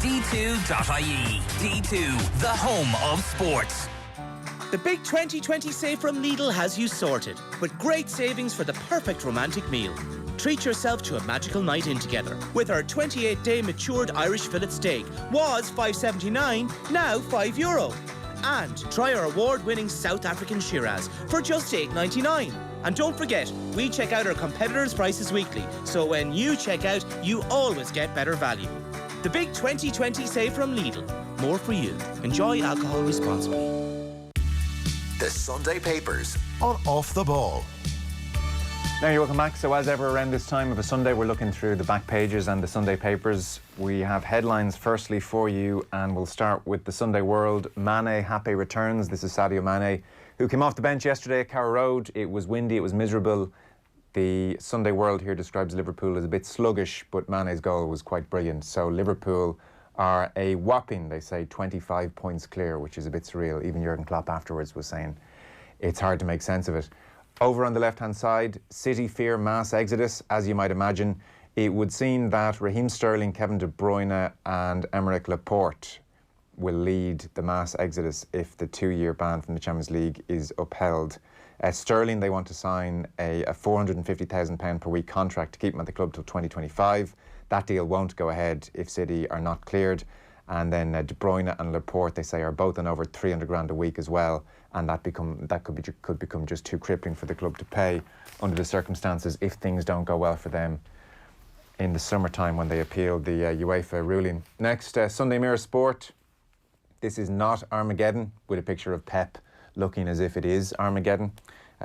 D2.ie. D2, the home of sports. The big 2020 save from Lidl has you sorted, with great savings for the perfect romantic meal. Treat yourself to a magical night in together with our 28-day matured Irish fillet steak. Was $5.79, now €5. And try our award-winning South African Shiraz for just $8.99. And don't forget, we check out our competitors' prices weekly, so when you check out, you always get better value. The big 2020 save from Lidl. More for you. Enjoy alcohol responsibly. The Sunday Papers on Off the Ball. Now you're welcome back. So as ever around this time of a Sunday, we're looking through the back pages and the Sunday Papers. We have headlines firstly for you, and we'll start with the Sunday World. Mane happy returns. This is Sadio Mane, who came off the bench yesterday at Carrow Road. It was windy, it was miserable. The Sunday World here describes Liverpool as a bit sluggish, but Mane's goal was quite brilliant. So Liverpool are a whopping, they say, 25 points clear, which is a bit surreal. Even Jurgen Klopp afterwards was saying it's hard to make sense of it. Over on the left-hand side, City fear mass exodus. As you might imagine, it would seem that Raheem Sterling, Kevin De Bruyne and Aymeric Laporte will lead the mass exodus if the 2-year ban from the Champions League is upheld. Sterling, they want to sign a £450,000 per week contract to keep him at the club till 2025. That deal won't go ahead if City are not cleared. And then De Bruyne and Laporte, they say, are both on over 300 grand a week as well. And that could become just too crippling for the club to pay under the circumstances if things don't go well for them in the summertime when they appeal the UEFA ruling. Next, Sunday Mirror Sport. This is not Armageddon, with a picture of Pep looking as if it is Armageddon.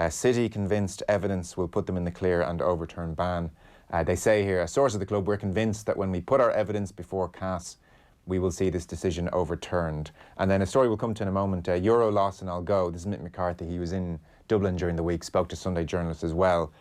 City convinced evidence will put them in the clear and overturn ban. They say here, a source of the club, we're convinced that when we put our evidence before CAS, we will see this decision overturned. And then a story we'll come to in a moment, Euro loss and I'll go. This is Mick McCarthy. He was in Dublin during the week, spoke to Sunday journalists as well,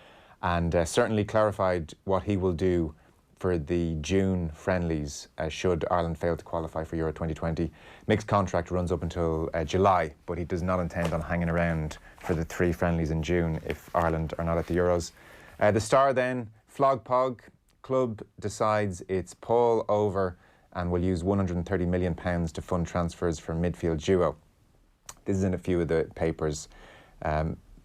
and certainly clarified what he will do for the June friendlies should Ireland fail to qualify for Euro 2020. Mick's contract runs up until July, but he does not intend on hanging around for the 3 friendlies in June if Ireland are not at the Euros. The Star then, Flog Pog. Club decides it's Paul over and will use £130 million to fund transfers for midfield duo. This is in a few of the papers.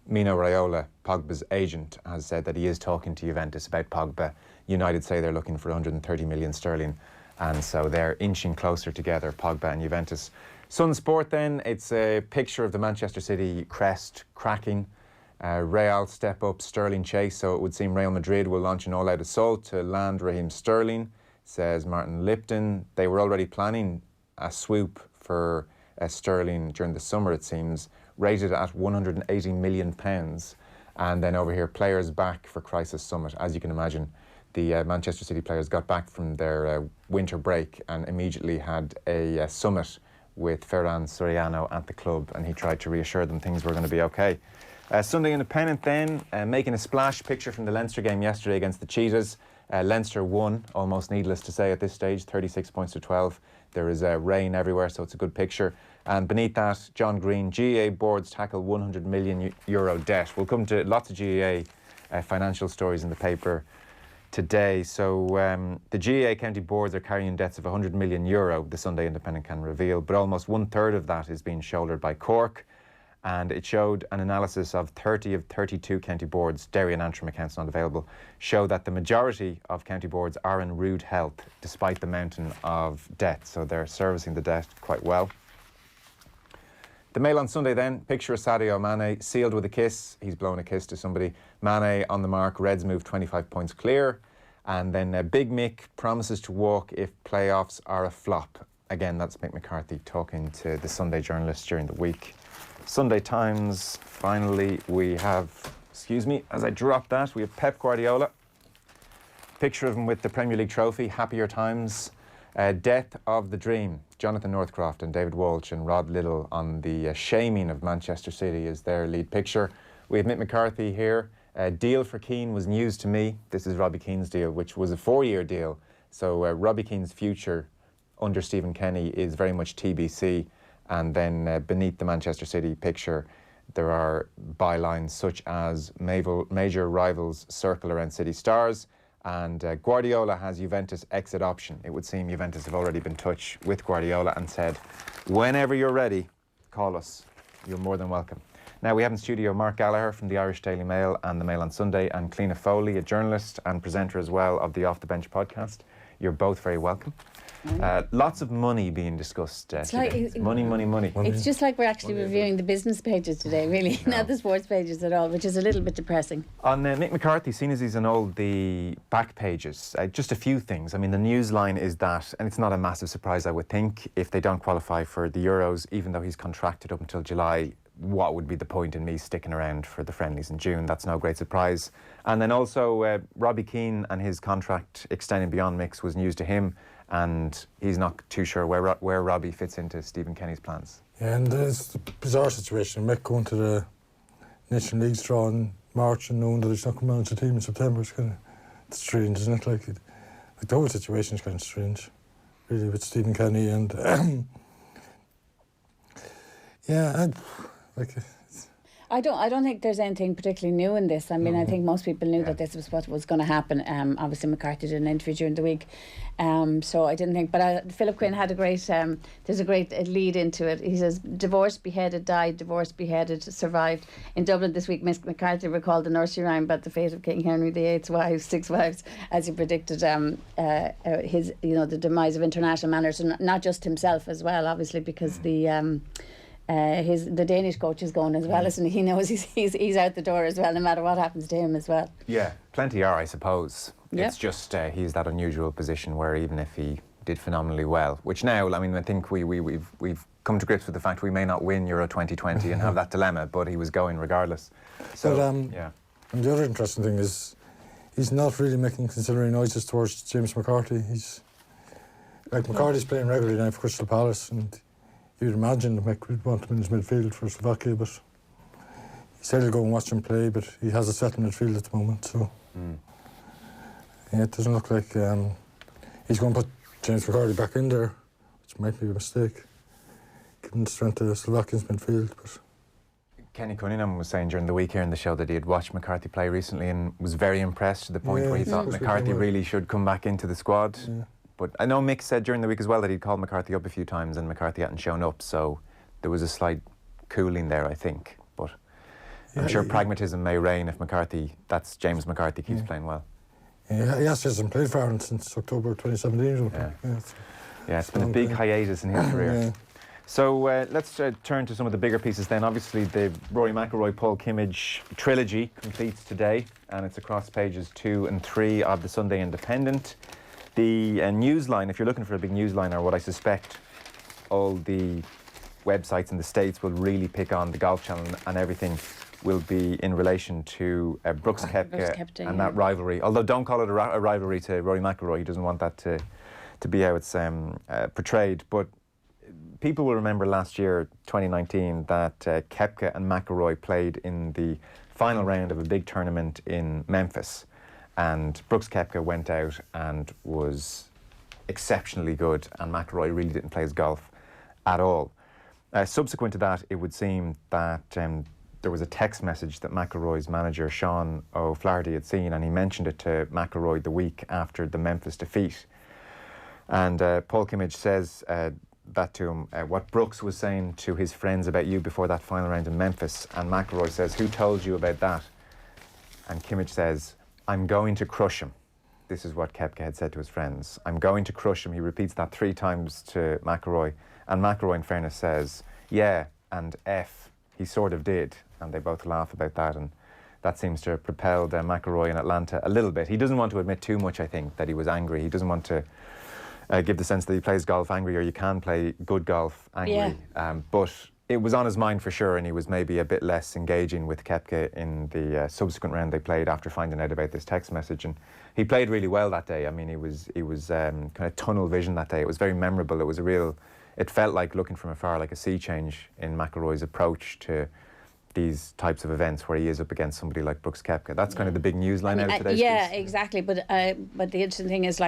Mino Raiola, Pogba's agent, has said that he is talking to Juventus about Pogba. United say they're looking for 130 million sterling, and so they're inching closer together, Pogba and Juventus. Sun Sport then, it's a picture of the Manchester City crest cracking. Real step up Sterling chase, so it would seem Real Madrid will launch an all-out assault to land Raheem Sterling, says Martin Lipton. They were already planning a swoop for Sterling during the summer, it seems, rated at £180 million. And then over here, players back for Crisis Summit. As you can imagine, the Manchester City players got back from their winter break and immediately had a summit with Ferran Soriano at the club, and he tried to reassure them things were going to be okay. Sunday Independent then, making a splash picture from the Leinster game yesterday against the Cheetahs. Leinster won, almost needless to say at this stage, 36 points to 12. There is rain everywhere, so it's a good picture. And beneath that, John Green, GAA boards tackle €100 million debt. We'll come to lots of GAA financial stories in the paper today. So the GAA county boards are carrying debts of €100 million, the Sunday Independent can reveal, but almost 1/3 of that is being shouldered by Cork. And it showed an analysis of 30 of 32 county boards, Derry and Antrim accounts not available, show that the majority of county boards are in rude health despite the mountain of debt. So they're servicing the debt quite well. The Mail on Sunday then, picture of Sadio Mane, sealed with a kiss. He's blown a kiss to somebody. Mane on the mark, Reds move 25 points clear. And then Big Mick promises to walk if playoffs are a flop. Again, that's Mick McCarthy talking to the Sunday journalists during the week. Sunday Times, finally, we have, excuse me, as I drop that, we have Pep Guardiola. Picture of him with the Premier League trophy, happier times. Death of the Dream. Jonathan Northcroft and David Walsh and Rod Lidl on the shaming of Manchester City is their lead picture. We have Mick McCarthy here. Deal for Keane was news to me. This is Robbie Keane's deal, which was a 4-year deal. So Robbie Keane's future under Stephen Kenny is very much TBC. And then beneath the Manchester City picture, there are bylines such as major rivals circle around City stars, And Guardiola has Juventus exit option. It would seem Juventus have already been in touch with Guardiola and said, whenever you're ready, call us. You're more than welcome. Now, we have in studio Mark Gallagher from the Irish Daily Mail and the Mail on Sunday, and Cliona Foley, a journalist and presenter as well of the Off the Bench podcast. You're both very welcome. Lots of money being discussed today. Money. It's just like we're actually reviewing the business pages today, really, not the sports pages at all, which is a little bit depressing. On Mick McCarthy, seeing as he's on all the back pages, just a few things. I mean, the news line is that, and it's not a massive surprise, I would think, if they don't qualify for the Euros, even though he's contracted up until July, what would be the point in me sticking around for the friendlies in June? That's no great surprise. And then also, Robbie Keane and his contract extending beyond Mick's was news to him, and he's not too sure where Robbie fits into Stephen Kenny's plans. Yeah, and it's a bizarre situation. Mick going to the National League's draw in March and knowing that he's not coming out to the team in September, it's strange, isn't it? Like the whole situation is kind of strange, really, with Stephen Kenny and I don't think there's anything particularly new in this. I mean, I think most people knew that this was what was going to happen. Obviously, McCarthy did an interview during the week, so I didn't think. But Philip Quinn had a great. There's a great lead into it. He says, "Divorced, beheaded, died. Divorced, beheaded, survived." In Dublin this week, Miss McCarthy recalled the nursery rhyme about the fate of King Henry VIII's wives, 6 wives, as he predicted his, the demise of international manners, and not just himself as well, obviously, because the Danish coach is going as well, isn't he? He knows he's out the door as well, no matter what happens to him as well. Yeah, plenty are, I suppose. Yep. It's just he's that unusual position where even if he did phenomenally well, which now, I mean, I think we've come to grips with the fact we may not win Euro 2020 and have that dilemma, but he was going regardless. So, yeah. And the other interesting thing is he's not really making conciliatory noises towards James McCarthy. McCarthy's playing regularly now for Crystal Palace, and you'd imagine that Mick would want him in his midfield for Slovakia, but he said he'll go and watch him play, but he has a set midfield at the moment, so yeah, it doesn't look like he's going to put James McCarthy back in there, which might be a mistake, given the strength of Slovakia's midfield. But Kenny Cunningham was saying during the week here in the show that he had watched McCarthy play recently and was very impressed to the point where he thought McCarthy really should come back into the squad. Yeah. But I know Mick said during the week as well that he'd called McCarthy up a few times and McCarthy hadn't shown up, so there was a slight cooling there, I think. But I'm sure pragmatism may reign if that's James McCarthy, keeps playing well. Yeah, he hasn't played for Ireland since October 2017. Yeah, it's been a big hiatus in his career. Yeah. So let's turn to some of the bigger pieces then. Obviously, the Rory McIlroy, Paul Kimmage trilogy completes today, and it's across pages 2 and 3 of the Sunday Independent. The newsline, if you're looking for a big newsline, or what I suspect all the websites in the States will really pick on, the Golf Channel and everything will be in relation to Brooks Koepka and that rivalry. Although don't call it a rivalry to Rory McIlroy. He doesn't want that to be how it's portrayed. But people will remember last year, 2019, that Koepka and McIlroy played in the final round of a big tournament in Memphis. And Brooks Koepka went out and was exceptionally good, and McIlroy really didn't play his golf at all. Subsequent to that, it would seem that there was a text message that McIlroy's manager, Sean O'Flaherty, had seen, and he mentioned it to McIlroy the week after the Memphis defeat. And Paul Kimmage says that to him, what Brooks was saying to his friends about you before that final round in Memphis, and McIlroy says, "Who told you about that?" And Kimmage says, "I'm going to crush him." This is what Koepka had said to his friends. "I'm going to crush him." He repeats that 3 times to McIlroy. And McIlroy, in fairness, says, "Yeah, and F, he sort of did." And they both laugh about that. And that seems to have propelled McIlroy in Atlanta a little bit. He doesn't want to admit too much, I think, that he was angry. He doesn't want to give the sense that he plays golf angry, or you can play good golf angry. Yeah. But it was on his mind for sure, and he was maybe a bit less engaging with Koepka in the subsequent round they played after finding out about this text message. And he played really well that day. I mean, he was kind of tunnel vision that day. It was very memorable. It felt like, looking from afar, like a sea change in McIlroy's approach to these types of events where he is up against somebody like Brooks Koepka. That's kind of the big news line out of today's piece. Exactly. But the interesting thing is,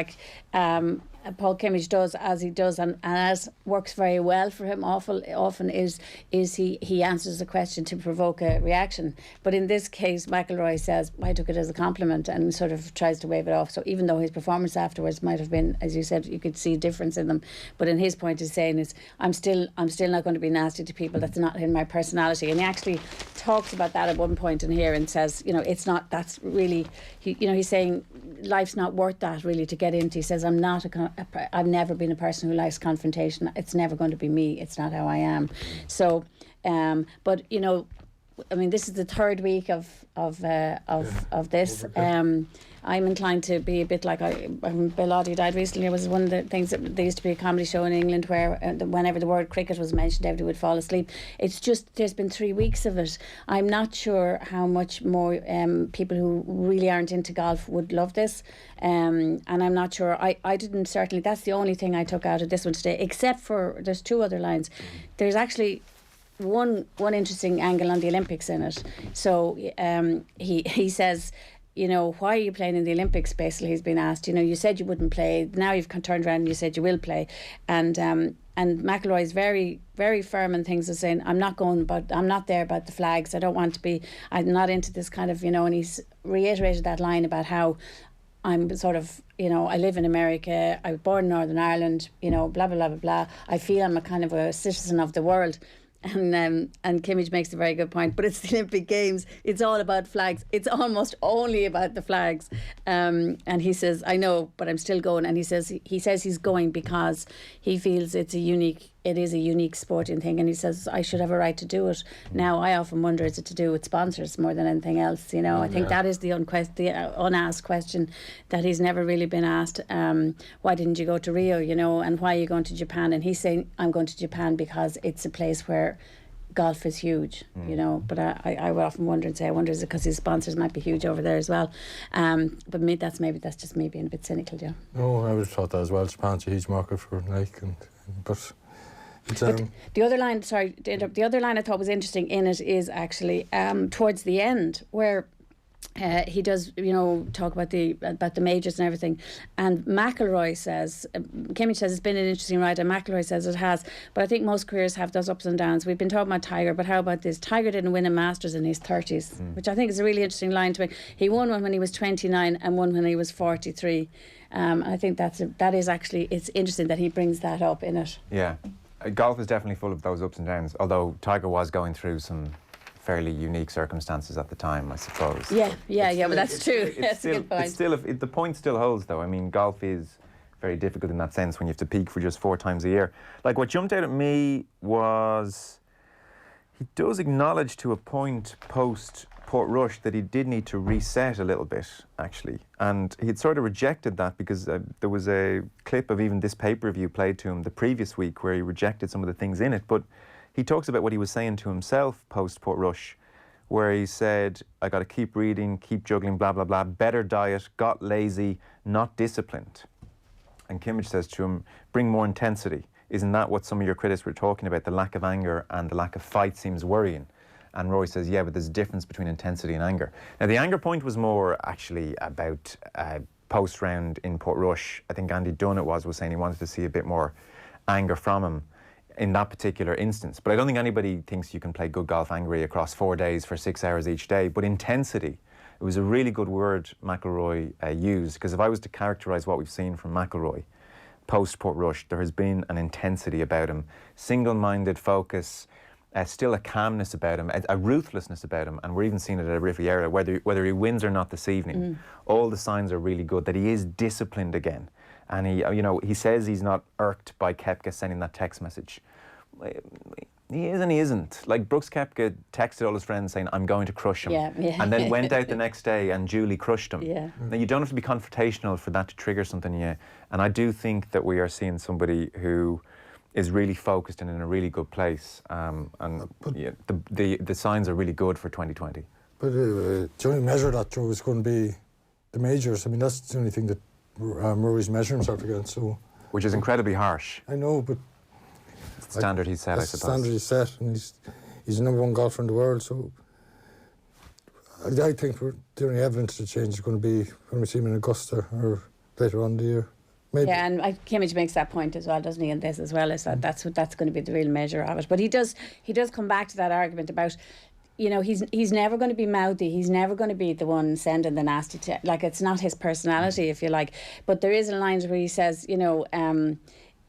Paul Kimmage does as he does, and as works very well for him often is he answers a question to provoke a reaction. But in this case, McIlroy says, I took it as a compliment, and sort of tries to wave it off. So even though his performance afterwards might have been, as you said, you could see a difference in them, but in his point is saying is, I'm still not going to be nasty to people. That's not in my personality. And he actually talks about that at one point in here and says, it's not, that's really, he's saying life's not worth that really to get into. He says, I've never been a person who likes confrontation. It's never going to be me. It's not how I am. So, but this is the third week of this. I'm inclined to be a bit like Bill Oddie died recently. It was one of the things that there used to be a comedy show in England where whenever the word cricket was mentioned, everybody would fall asleep. It's just there's been 3 weeks of it. I'm not sure how much more people who really aren't into golf would love this, and I'm not sure. I didn't certainly. That's the only thing I took out of this one today, except for there's 2 other lines. There's actually one interesting angle on the Olympics in it. So he says, why are you playing in the Olympics? Basically, he's been asked. You said you wouldn't play. Now you've turned around and you said you will play. And McIlroy is very, very firm in things of saying, I'm not there about the flags. I don't want to be. I'm not into this kind of, And he's reiterated that line about how I'm sort of, I live in America. I was born in Northern Ireland. Blah blah blah blah blah. I feel I'm a kind of a citizen of the world. And Kimmage makes a very good point, but it's the Olympic Games, it's all about flags, it's almost only about the flags, and he says, I know, but I'm still going. And he says he's going because he feels it is a unique sporting thing, and he says I should have a right to do it. Now I often wonder, is it to do with sponsors more than anything else? I think that is the unasked question that he's never really been asked. Why didn't you go to Rio, and why are you going to Japan? And he's saying, I'm going to Japan because it's a place where golf is huge, but I would often wonder and say, I wonder, is it because his sponsors might be huge over there as well? But that's just me being a bit cynical, Joe. No, I would have thought that as well. Japan's a huge market for Nike, but the other line, sorry to interrupt, the other line I thought was interesting in it is actually towards the end where he does, talk about the majors and everything, and McIlroy says, Kimmage says it's been an interesting ride, and McIlroy says it has, but I think most careers have those ups and downs. We've been talking about Tiger, but how about this? Tiger didn't win a Masters in his 30s, which I think is a really interesting line to make. He won one when he was 29 and one when he was 43. I think that is actually, it's interesting that he brings that up in it. Yeah. Golf is definitely full of those ups and downs, although Tiger was going through some fairly unique circumstances at the time, I suppose. Yeah, but that's true. That's a good point. The point still holds, though. I mean, golf is very difficult in that sense when you have to peak for just 4 times a year. Like, what jumped out at me was he does acknowledge to a point post Portrush that he did need to reset a little bit, actually. And he had sort of rejected that because there was a clip of even this pay-per-view played to him the previous week where he rejected some of the things in it. But he talks about what he was saying to himself post Portrush, where he said, I got to keep reading, keep juggling, blah, blah, blah, better diet, got lazy, not disciplined. And Kimmage says to him, bring more intensity. Isn't that what some of your critics were talking about? The lack of anger and the lack of fight seems worrying. And Rory says, yeah, but there's a difference between intensity and anger. Now, the anger point was more actually about post-round in Portrush. I think Andy Dunn was saying he wanted to see a bit more anger from him in that particular instance. But I don't think anybody thinks you can play good golf angry across 4 days for 6 hours each day. But intensity, it was a really good word McIlroy used, because if I was to characterise what we've seen from McIlroy post-Portrush, there has been an intensity about him, single-minded focus, still a calmness about him, a ruthlessness about him, and we're even seeing it at Riviera, whether he wins or not this evening. All the signs are really good that he is disciplined again, and he says he's not irked by Koepka sending that text message. He is and he isn't. Like, Brooks Koepka texted all his friends saying, I'm going to crush him, and then went out the next day and duly crushed him. Now, you don't have to be confrontational for that to trigger something in you, and I do think that we are seeing somebody who is really focused and in a really good place, the signs are really good for 2020. But the only measure that, Joe, is going to be the majors. I mean, that's the only thing that Murray's measuring himself against. So, which is incredibly harsh. I know, but it's the standard he's set, I suppose. The standard he's set, and he's the number 1 golfer in the world. So I think the only evidence to change is going to be when we see him in Augusta or later on in the year. Maybe. Yeah, and Kimmage makes that point as well, doesn't he, in this as well, is that that's going to be the real measure of it. But he does come back to that argument about, you know, he's never going to be mouthy. He's never going to be the one sending the nasty like, it's not his personality, if you like. But there is a line where he says, you know,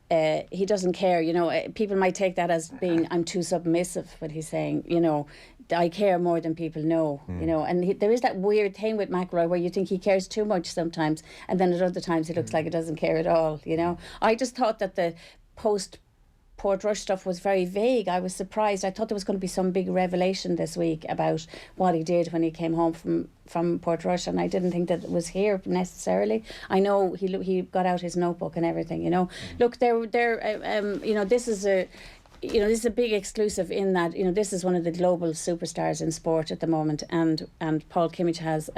he doesn't care. You know, people might take that as being, I'm too submissive, but he's saying, you know, I care more than people know, you know. And there is that weird thing with McIlroy where you think he cares too much sometimes, and then at other times he looks like he doesn't care at all, you know. I just thought that the post-Portrush stuff was very vague. I was surprised. I thought there was going to be some big revelation this week about what he did when he came home from Portrush, and I didn't think that it was here necessarily. I know he got out his notebook and everything, you know. Look, you know, this is a... You know, this is a big exclusive in that, you know, this is one of the global superstars in sport at the moment, and Paul Kimmage has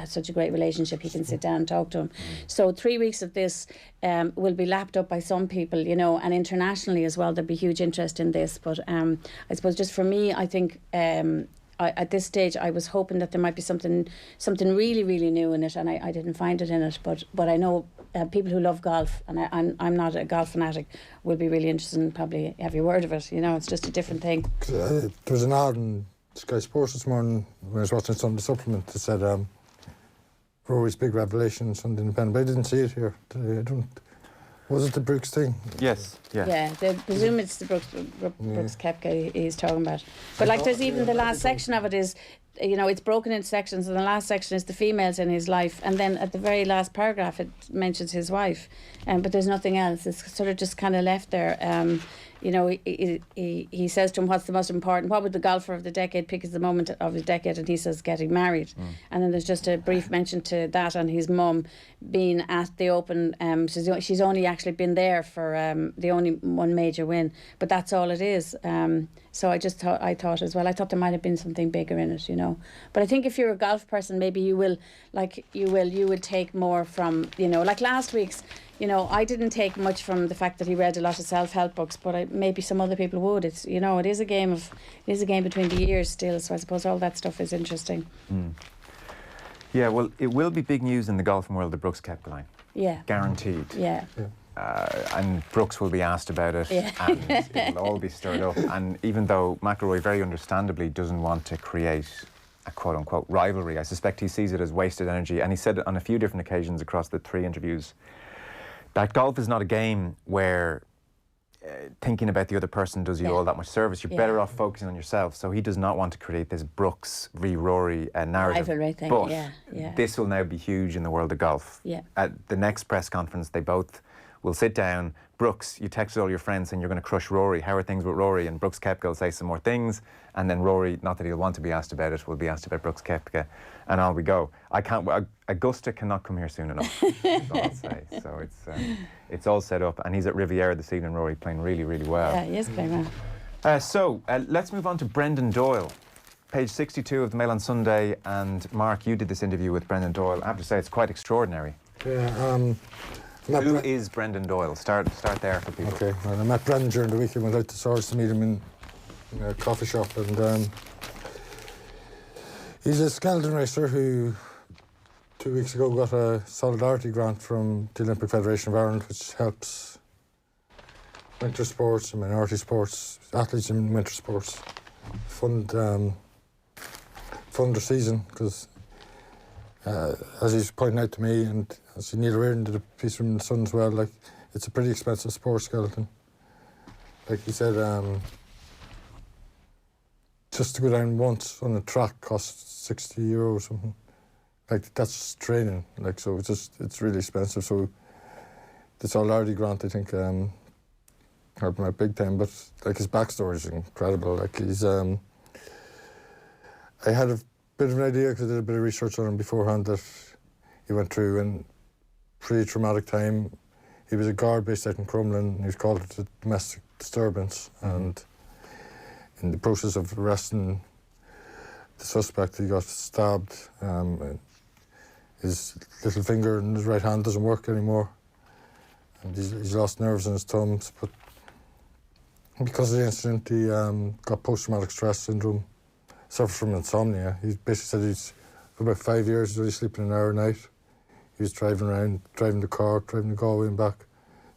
such a great relationship. He can sit down and talk to him. So 3 weeks of this will be lapped up by some people, you know, and internationally as well there'll be huge interest in this. But I suppose just for me, I think at this stage I was hoping that there might be something really, really new in it, and I didn't find it in it. But I know people who love golf, and I'm not a golf fanatic, will be really interested in probably every word of it. You know, it's just a different thing. There was an ad on Sky Sports this morning when I was watching some of the supplement that said Rory's big revelation on Sunday Independent, but I didn't see it here today. Was it the Brooks thing? Yes, yeah. Yeah, I presume it's the Brooks Koepka he's talking about. But like, there's even the last section of it is, you know, it's broken into sections, and the last section is the females in his life, and then at the very last paragraph it mentions his wife, but there's nothing else. It's sort of just kind of left there. You know, he says to him, what's the most important, what would the golfer of the decade pick as the moment of his decade, and he says getting married. And then there's just a brief mention to that and his mum being at the Open. She's only actually been there for the only one major win, but that's all it is. So I thought as well, I thought there might have been something bigger in it, you know. But I think if you're a golf person, maybe you would take more from, you know, like last week's. You know, I didn't take much from the fact that he read a lot of self-help books, but maybe some other people would. It's, you know, it is a game between the years still. So I suppose all that stuff is interesting. Yeah, well, it will be big news in the golfing world, the Brooks Koepka line. Yeah, guaranteed. Yeah. And Brooks will be asked about it, and it will all be stirred up. And even though McIlroy very understandably doesn't want to create a quote-unquote rivalry, I suspect he sees it as wasted energy. And he said it on a few different occasions across the 3 interviews, that golf is not a game where thinking about the other person does you all that much service. You're better off focusing on yourself. So he does not want to create this Brooks v Rory narrative. Rivalry thing, but this will now be huge in the world of golf. At the next press conference, they both will sit down. Brooks, you texted all your friends saying you're going to crush Rory. How are things with Rory? And Brooks Koepka will say some more things. And then Rory, not that he'll want to be asked about it, will be asked about Brooks Koepka. And on we go. Augusta cannot come here soon enough, that's all I'll say. So it's all set up. And he's at Riviera this evening, Rory, playing really, really well. Yeah, he is playing well. So let's move on to Brendan Doyle. Page 62 of the Mail on Sunday. And Mark, you did this interview with Brendan Doyle. I have to say, it's quite extraordinary. Yeah, who is Brendan Doyle? Start there for people. Okay, well, I met Brendan during the week and went out to Swords to meet him in a coffee shop, and he's a skeleton racer who 2 weeks ago got a solidarity grant from the Olympic Federation of Ireland, which helps winter sports and minority sports, athletes in winter sports, fund their season, because as he's pointing out to me, and as Neil Reardon did a piece from the Sun as well, like, it's a pretty expensive sport, skeleton. Like he said, just to go down once on a track costs €60 or something. Like, that's training. Like, so it's really expensive. So the solidarity grant, I think, helped him out big time. But like, his backstory is incredible. Like, he's I had a bit of an idea because I did a bit of research on him beforehand, that he went through a pretty traumatic time. He was a guard based out in Crumlin. He was called it a domestic disturbance, and in the process of arresting the suspect, he got stabbed. His little finger in his right hand doesn't work anymore, and he's lost nerves in his thumbs. But because of the incident, he got post-traumatic stress syndrome, suffers from insomnia. He basically said for about 5 years he's only sleeping an hour a night. he was driving around, driving to Cork, driving to Galway and back,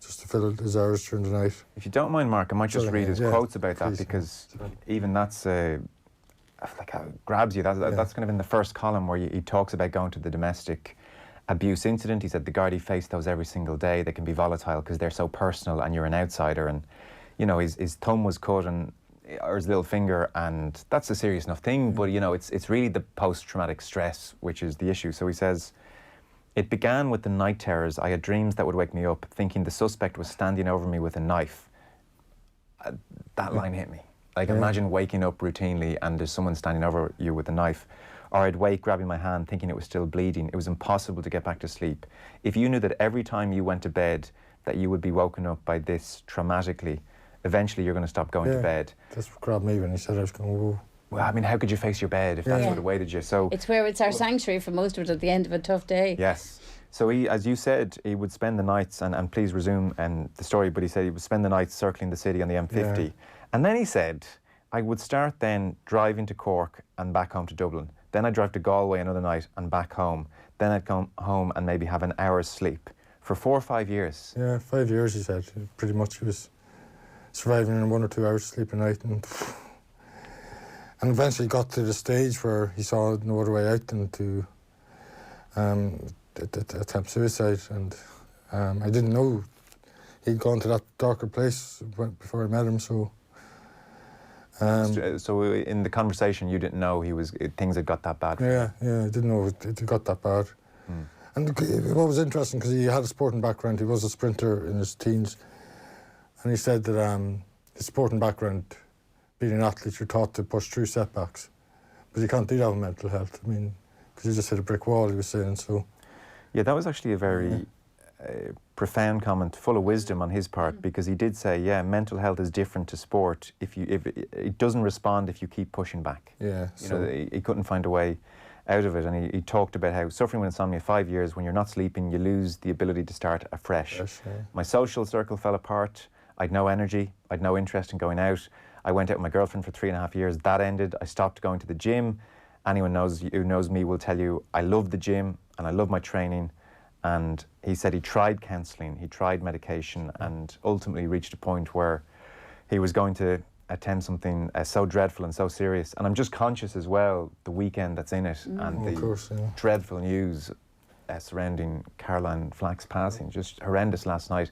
just to fill his hours during the night. If you don't mind, Mark, I might just read his quotes about that, please, because even that's like how it grabs you. That's kind of in the first column where he talks about going to the domestic abuse incident. He said the Gardaí face those every single day. They can be volatile because they're so personal and you're an outsider. And, you know, his thumb was cut or his little finger, and that's a serious enough thing. But, you know, it's really the post-traumatic stress which is the issue. So he says, "It began with the night terrors. I had dreams that would wake me up, thinking the suspect was standing over me with a knife." That line hit me. Like, imagine waking up routinely and there's someone standing over you with a knife. Or I'd wake grabbing my hand, thinking it was still bleeding. It was impossible to get back to sleep. If you knew that every time you went to bed that you would be woken up by this traumatically, eventually you're going to stop going to bed. That's what grabbed me when he said I was going, whoa. Well, I mean, how could you face your bed if that's what awaited you? So it's where it's our sanctuary for most of it at the end of a tough day. Yes. So he, as you said, he would spend the nights, and please resume the story, but he said he would spend the nights circling the city on the M50. Yeah. And then he said, I would start then driving to Cork and back home to Dublin. Then I'd drive to Galway another night and back home. Then I'd come home and maybe have an hour's sleep. For 4 or 5 years. Yeah, 5 years, he said. Pretty much he was surviving in 1 or 2 hours sleep a night. And eventually got to the stage where he saw no other way out than to attempt suicide. And I didn't know he'd gone to that darker place before I met him, so... so in the conversation, you didn't know things had got that bad? Yeah, I didn't know it got that bad. And what was interesting, because he had a sporting background, he was a sprinter in his teens, and he said that his sporting background, being an athlete, you're taught to push through setbacks, but you can't do that with mental health. I mean, because you just hit a brick wall, he was saying, so... Yeah, that was actually a very profound comment, full of wisdom on his part, because he did say, mental health is different to sport. If it doesn't respond if you keep pushing back. Yeah. You know, he couldn't find a way out of it, and he talked about how suffering with insomnia 5 years, when you're not sleeping, you lose the ability to start afresh. My social circle fell apart. I'd no energy. I'd no interest in going out. I went out with my girlfriend for 3.5 years. That ended. I stopped going to the gym. Anyone who knows me will tell you I love the gym and I love my training. And he said he tried counselling, he tried medication, and ultimately reached a point where he was going to attempt something so dreadful and so serious. And I'm just conscious as well, the weekend that's in it, and the dreadful news surrounding Caroline Flack's passing, just horrendous last night.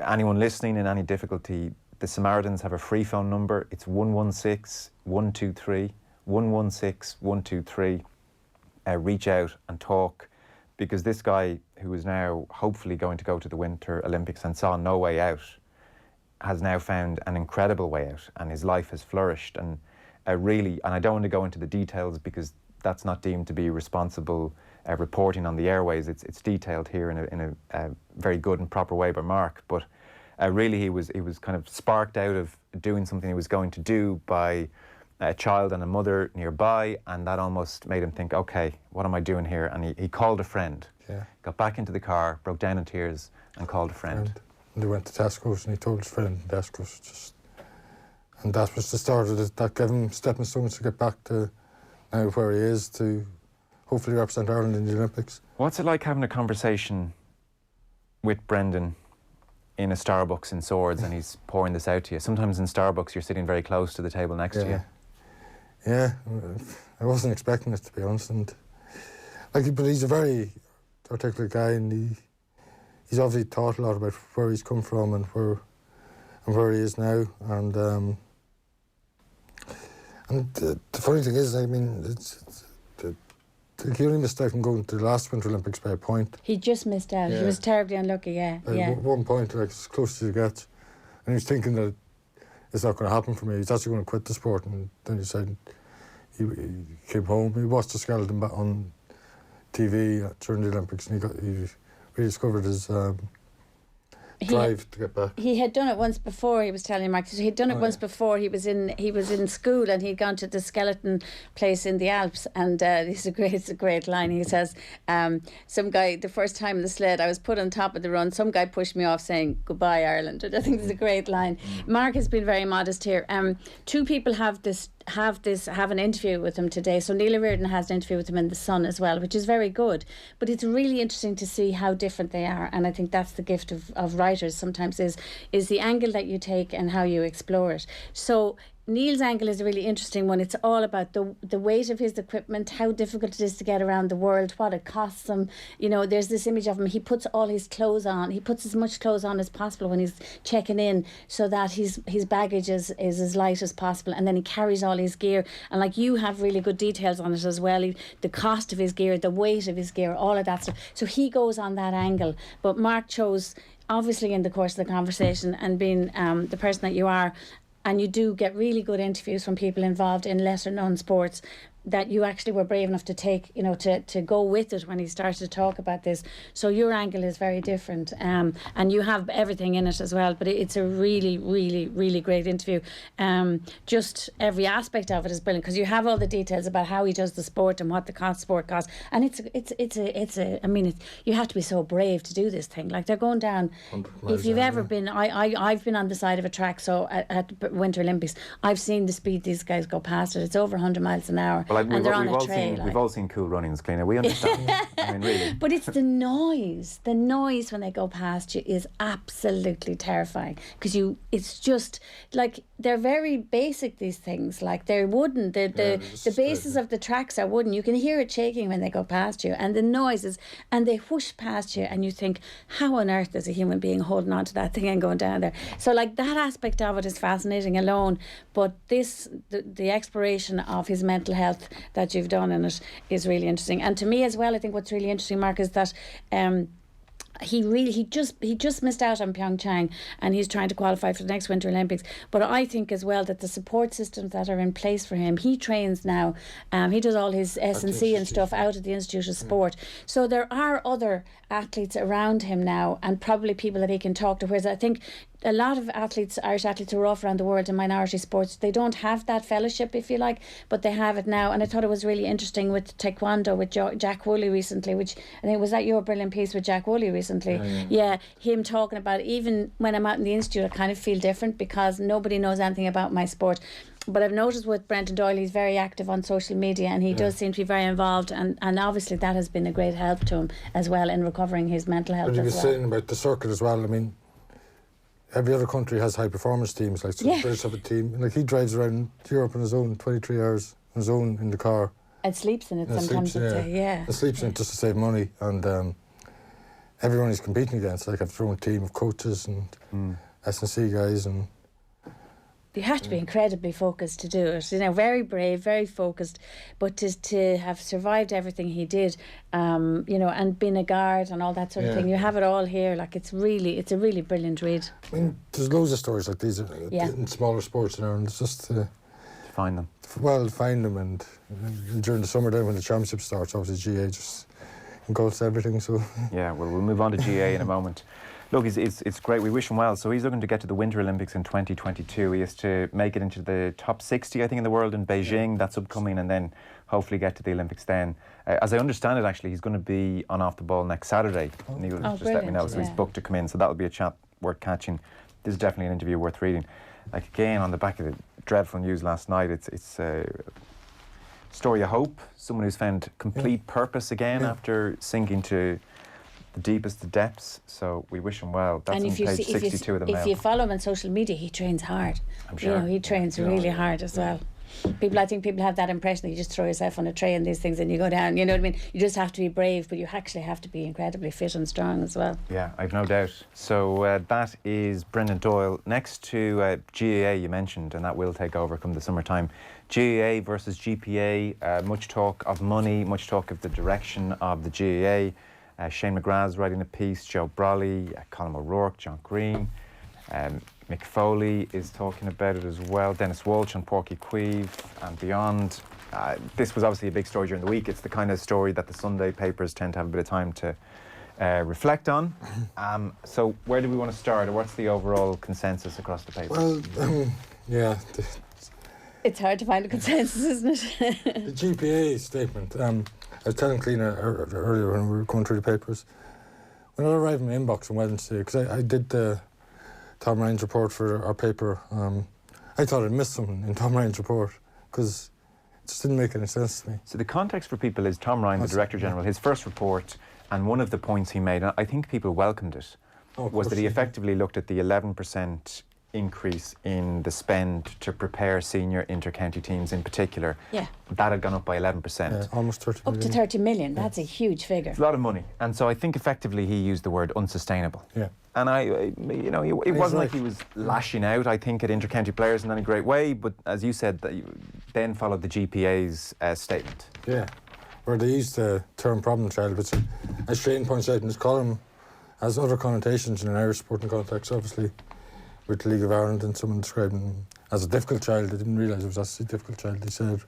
Anyone listening in any difficulty, the Samaritans have a free phone number. It's 116 123 116 123. Reach out and talk, because this guy, who is now hopefully going to go to the Winter Olympics and saw no way out, has now found an incredible way out, and his life has flourished. And really, and I don't want to go into the details because that's not deemed to be responsible reporting on the airways. It's detailed here in a very good and proper way by Mark. But really, he was kind of sparked out of doing something he was going to do by a child and a mother nearby, and that almost made him think, okay, what am I doing here? And he called a friend, got back into the car, broke down in tears, and called a friend. And they went to Tesco's, and he told his friend in Tesco's, and that was the start of it. That gave him stepping stones to get back to now where he is, to hopefully represent Ireland in the Olympics. What's it like having a conversation with Brendan in a Starbucks in Swords, and he's pouring this out to you? Sometimes in Starbucks you're sitting very close to the table next to you. Yeah, I wasn't expecting it, to be honest. And but he's a very articulate guy, and he's obviously thought a lot about where he's come from and where he is now. And the funny thing is, I mean, he only missed out from going to the last Winter Olympics by a point. He just missed out. He was terribly unlucky. At 1 point, as close as he gets, and he was thinking that it's not going to happen for me. He's actually going to quit the sport, and then he said he came home. He watched the skeleton on TV during the Olympics, and he rediscovered his drive to get back. He had done it once before. He was telling Mark, so he'd done it once before. He was in school, and he'd gone to the skeleton place in the Alps, and it's a great line. He says, some guy, the first time in the sled, I was put on top of the run, some guy pushed me off saying goodbye Ireland. I think it's a great line. Mark has been very modest here. 2 people have this have an interview with him today. So Neil Reardon has an interview with him in The Sun as well, which is very good. But it's really interesting to see how different they are, and I think that's the gift of writers sometimes is the angle that you take and how you explore it. So Neil's angle is a really interesting one. It's all about the weight of his equipment, how difficult it is to get around the world, what it costs him. You know, there's this image of him, he puts all his clothes on. He puts as much clothes on as possible when he's checking in, so that his baggage is as light as possible. And then he carries all his gear. And like, you have really good details on it as well. The cost of his gear, the weight of his gear, all of that stuff. So he goes on that angle. But Mark chose, obviously in the course of the conversation, and being the person that you are, and you do get really good interviews from people involved in lesser known sports, that you actually were brave enough to take, you know, to go with it when he started to talk about this. So your angle is very different, and you have everything in it as well. But it's a really, really, really great interview. Just every aspect of it is brilliant, because you have all the details about how he does the sport and what the sport costs. And I mean, you have to be so brave to do this thing. Like, they're going down. If you've ever been, I've been on the side of a track. So at Winter Olympics, I've seen the speed these guys go past it. It's over 100 miles an hour. Like, and they're on a trail. We've all seen Cool Runnings, Cliona. We understand. I mean, really. But it's the noise. The noise when they go past you is absolutely terrifying, because it's just like, they're very basic, these things. Like, they're wooden. The bases of the tracks are wooden. You can hear it shaking when they go past you, and the noises, and they whoosh past you, and you think, how on earth is a human being holding on to that thing and going down there? So like, that aspect of it is fascinating alone. But the exploration of his mental health that you've done in it is really interesting. And to me as well, I think what's really interesting, Mark, is that he just missed out on Pyeongchang, and he's trying to qualify for the next Winter Olympics. But I think as well that the support systems that are in place for him, he trains now, he does all his S&C and stuff out at the Institute of Sport. So there are other athletes around him now, and probably people that he can talk to, whereas I think a lot of Irish athletes who are off around the world in minority sports, they don't have that fellowship, if you like, but they have it now. And I thought it was really interesting with taekwondo, with Jack Woolley recently, which I think, was that your brilliant piece with Jack Woolley recently? Yeah, him talking about, even when I'm out in the institute, I kind of feel different because nobody knows anything about my sport. But I've noticed with Brendan Doyle, he's very active on social media, and he does seem to be very involved, and obviously that has been a great help to him as well in recovering his mental health. But you were saying about the circuit as well, I mean, every other country has high performance teams, like, so the British have a team, and like, he drives around Europe on his own 23 hours on his own in the car. And sleeps in it sometimes. And sleeps in it just to save money, and everyone he's competing against, like, have their own team of coaches and S&C guys, and you have to be incredibly focused to do it. You know, very brave, very focused, but to have survived everything he did, you know, and been a guard and all that sort of thing. You have it all here. Like, it's a really brilliant read. I mean, there's loads of stories like these in smaller sports in Ireland. It's just find them. Well, find them, and during the summer, then when the championship starts, obviously GA just engulfs everything. So yeah, well, we'll move on to GA in a moment. Look, it's great. We wish him well. So he's looking to get to the Winter Olympics in 2022. He has to make it into the top 60, I think, in the world in Beijing. That's upcoming, and then hopefully get to the Olympics then. As I understand it, actually, he's going to be on Off the Ball next Saturday. And he'll just let me know. So he's booked to come in. So that'll be a chat worth catching. This is definitely an interview worth reading. Like, again, on the back of the dreadful news last night, it's a story of hope. Someone who's found complete purpose again after sinking to the deepest of depths. So we wish him well. That's on page 62 of the Mail. If you follow him on social media, he trains hard. I'm sure. You know, he trains really hard as well. I think people have that impression that you just throw yourself on a tray and these things and you go down. You know what I mean? You just have to be brave, but you actually have to be incredibly fit and strong as well. Yeah, I've no doubt. So that is Brendan Doyle. Next to GAA you mentioned, and that will take over come the summertime. GAA versus GPA, much talk of money, much talk of the direction of the GAA. Shane McGrath's writing a piece, Joe Brolly, Colin O'Rourke, John Green, Mick Foley is talking about it as well, Dennis Walsh on Porky Queeve and beyond. This was obviously a big story during the week. It's the kind of story that the Sunday papers tend to have a bit of time to reflect on. So where do we want to start, or what's the overall consensus across the papers? Well, it's hard to find a consensus, isn't it? The GPA statement, I was telling Cliona earlier when we were going through the papers, when I arrived in my inbox on Wednesday, because I did the Tom Ryan's report for our paper, I thought I'd missed something in Tom Ryan's report, because it just didn't make any sense to me. So the context for people is Tom Ryan, the Director General, his first report, and one of the points he made, and I think people welcomed it, was that he effectively looked at the 11% increase in the spend to prepare senior inter-county teams in particular. Yeah. That had gone up by 11%. Yeah, almost 30 Up million. to 30 million. That's a huge figure. It's a lot of money. And so I think effectively he used the word unsustainable. Yeah. And it wasn't like he was lashing out, I think, at inter-county players in any great way, but as you said, that you then followed the GPA's statement. Yeah, where they used the term problem child, which, as Shane points out in his column, has other connotations in an Irish sporting context, obviously, with the League of Ireland, and someone described him as a difficult child. They didn't realise it was actually a difficult child, they said.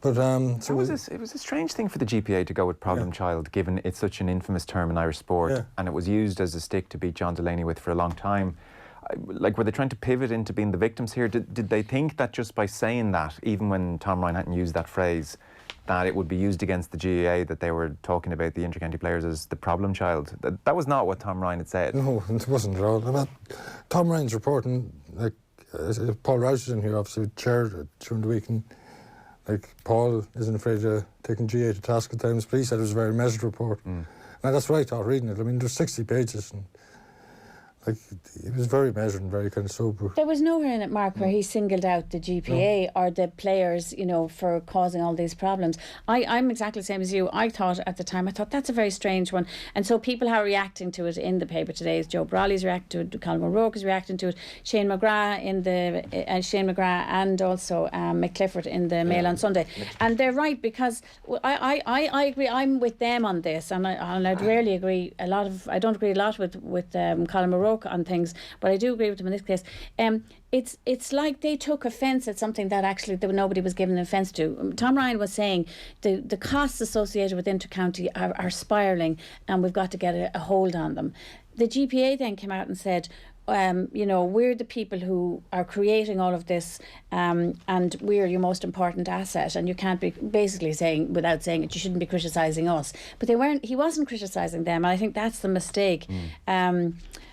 But so it was a strange thing for the GPA to go with problem child, given it's such an infamous term in Irish sport, and it was used as a stick to beat John Delaney with for a long time. Like, were they trying to pivot into being the victims here? Did they think that just by saying that, even when Tom Ryan hadn't used that phrase, that it would be used against the GAA, that they were talking about the inter-county players as the problem child? That was not what Tom Ryan had said. No, it wasn't at all. About Tom Ryan's reporting, like, Paul Rouse was in here, obviously, chaired it during the week, and like, Paul isn't afraid of taking GA to task at times, but he said it was a very measured report. And that's what I thought reading it. I mean, there's 60 pages, and like, it was very measured and very kind of sober. There was nowhere in it, Mark, where he singled out the GPA or the players, you know, for causing all these problems. I'm exactly the same as you. I thought at the time, that's a very strange one. And so people are reacting to it in the paper today. Joe Brawley's reacting to it, Colin O'Rourke is reacting to it, Shane McGrath and also Mick Clifford in the Mail on Sunday. And they're right, because I agree. I'm with them on this, and I'd rarely agree I don't agree a lot with Colin O'Rourke on things, but I do agree with them in this case. It's like they took offence at something that actually nobody was given offence to. Tom Ryan was saying the costs associated with inter-county are spiralling, and we've got to get a hold on them. The GPA then came out and said, we're the people who are creating all of this, and we're your most important asset, and you can't be basically saying, without saying it, you shouldn't be criticising us. But he wasn't criticising them, and I think that's the mistake.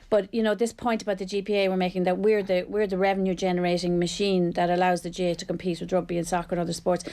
But this point about the GPA we're making, that we're the revenue generating machine that allows the GA to compete with rugby and soccer and other sports.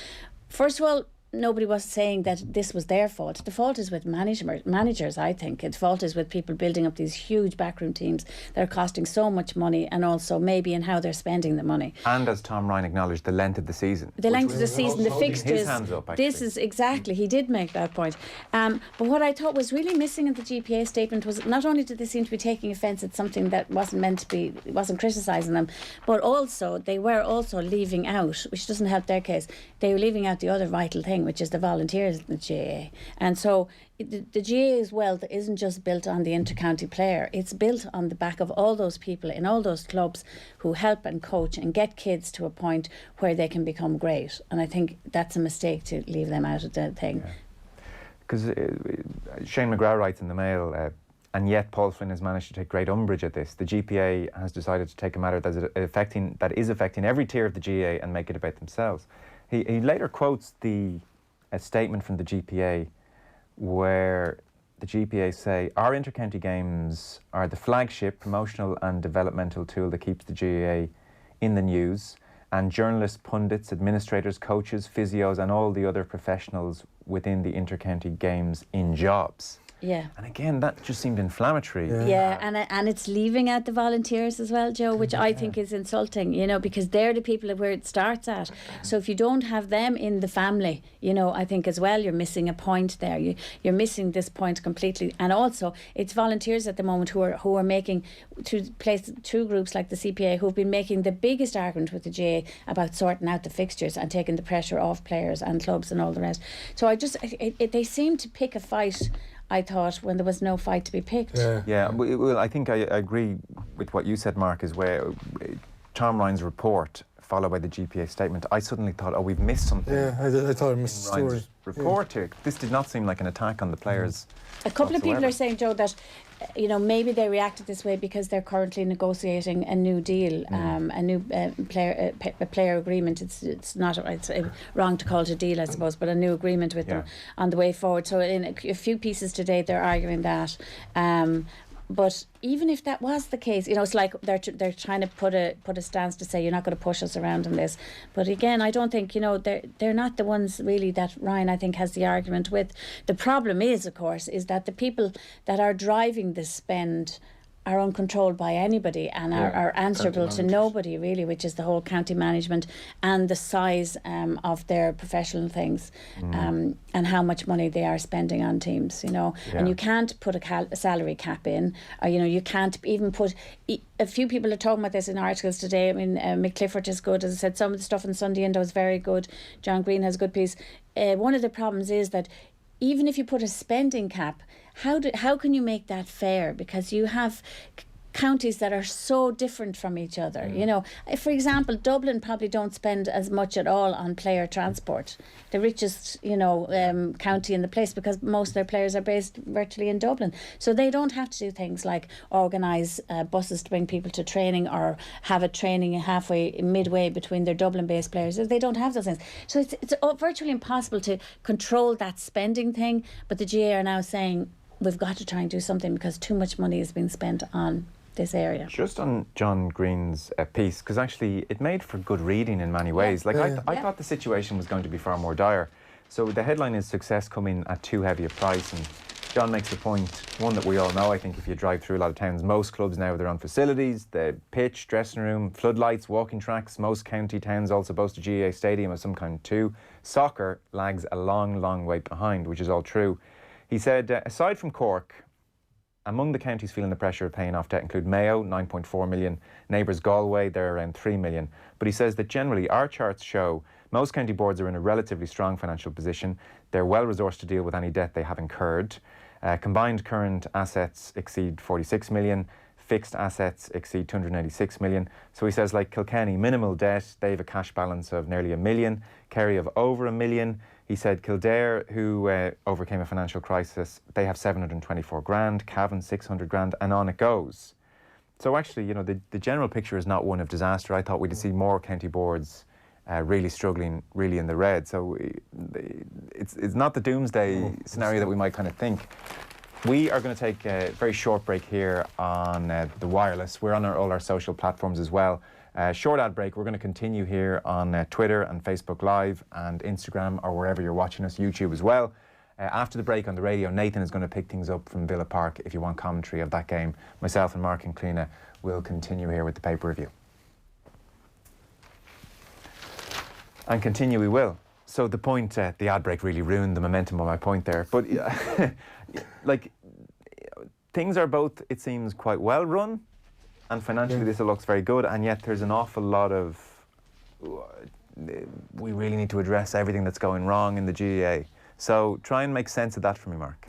First of all, nobody was saying that this was their fault. The fault is with managers, I think. The fault is with people building up these huge backroom teams that are costing so much money, and also maybe in how they're spending the money. And as Tom Ryan acknowledged, the length of the season. The length of the season, the fixtures. His hands up, actually. This is exactly, he did make that point. But what I thought was really missing in the GPA statement was not only did they seem to be taking offence at something that wasn't meant to be, wasn't criticising them, but also they were also leaving out, which doesn't help their case, they were leaving out the other vital thing, which is the volunteers in the GAA. And so the GAA's wealth isn't just built on the inter-county player, it's built on the back of all those people in all those clubs who help and coach and get kids to a point where they can become great. And I think that's a mistake to leave them out of the thing. Because Shane McGrath writes in the Mail, and yet Paul Flynn has managed to take great umbrage at this. The GPA has decided to take a matter that is affecting every tier of the GAA and make it about themselves. He later quotes a statement from the GPA where the GPA say, our inter-county games are the flagship promotional and developmental tool that keeps the GAA in the news, and journalists, pundits, administrators, coaches, physios and all the other professionals within the inter-county games in jobs. Yeah. And again, that just seemed inflammatory. Yeah, and it's leaving out the volunteers as well, Joe, which I think is insulting, because they're the people where it starts at. So if you don't have them in the family, I think as well you're missing a point there. You're missing this point completely. And also, it's volunteers at the moment who are making, through groups like the CPA, who've been making the biggest argument with the GA about sorting out the fixtures and taking the pressure off players and clubs and all the rest. So they seem to pick a fight, I thought, when there was no fight to be picked. Yeah. Well, I think I agree with what you said, Mark, is where Tom Ryan's report followed by the GPA statement, I suddenly thought, we've missed something. Yeah, I thought I missed the story. Ryan's report here. This did not seem like an attack on the players. A couple of people are saying, Joe, that maybe they reacted this way because they're currently negotiating a new deal, a new player agreement. It's wrong to call it a deal, I suppose, but a new agreement with them on the way forward. So in a few pieces today, they're arguing that. But even if that was the case, you know, it's like they're trying to put a stance to say you're not going to push us around in this. But again, I don't think, you know, they're not the ones really that Ryan, I think, has the argument with. The problem is, of course, is that the people that are driving the spend are uncontrolled by anybody and are answerable to nobody really, which is the whole county management and the size of their professional things and how much money they are spending on teams, you know. And you can't put a salary cap in, or, you know, you can't even put... A few people are talking about this in articles today. I mean, Mick Clifford is good, as I said. Some of the stuff in Sunday Indo is very good. John Green has a good piece. One of the problems is that even if you put a spending cap, how can you make that fair? Because you have counties that are so different from each other. You know, for example, Dublin probably don't spend as much at all on player transport, the richest, you know, county in the place, because most of their players are based virtually in Dublin. So they don't have to do things like organise buses to bring people to training, or have a training midway between their Dublin-based players. They don't have those things. So it's virtually impossible to control that spending thing. But the GA are now saying, we've got to try and do something because too much money has been spent on this area. Just on John Green's piece, because actually it made for good reading in many ways. I thought the situation was going to be far more dire. So the headline is success coming at too heavy a price, and John makes a point, one that we all know. I think if you drive through a lot of towns, most clubs now have their own facilities, the pitch, dressing room, floodlights, walking tracks. Most county towns also boast a GAA stadium of some kind too. Soccer lags a long, long way behind, which is all true. He said, aside from Cork, among the counties feeling the pressure of paying off debt include Mayo, 9.4 million, neighbours Galway, they're around 3 million. But he says that generally our charts show most county boards are in a relatively strong financial position. They're well resourced to deal with any debt they have incurred. Combined current assets exceed 46 million. Fixed assets exceed 286 million. So he says, like Kilkenny, minimal debt, they have a cash balance of nearly $1 million. Kerry of over $1 million. He said Kildare, who overcame a financial crisis, they have 724 grand, Cavan 600 grand, and on it goes. So actually, you know, the general picture is not one of disaster. I thought we'd see more county boards really struggling, really in the red. So it's not the doomsday scenario that we might kind of think. We are going to take a very short break here on the wireless. We're on all our social platforms as well. Short ad break. We're going to continue here on Twitter and Facebook Live and Instagram, or wherever you're watching us, YouTube as well. After the break on the radio, Nathan is going to pick things up from Villa Park if you want commentary of that game. Myself and Mark and Cliona will continue here with the paper review. And continue we will. So the point, the ad break really ruined the momentum of my point there. But like, things are both, it seems, quite well run. And financially, this looks very good, and yet there's an awful lot of... we really need to address everything that's going wrong in the GAA. So try and make sense of that for me, Mark.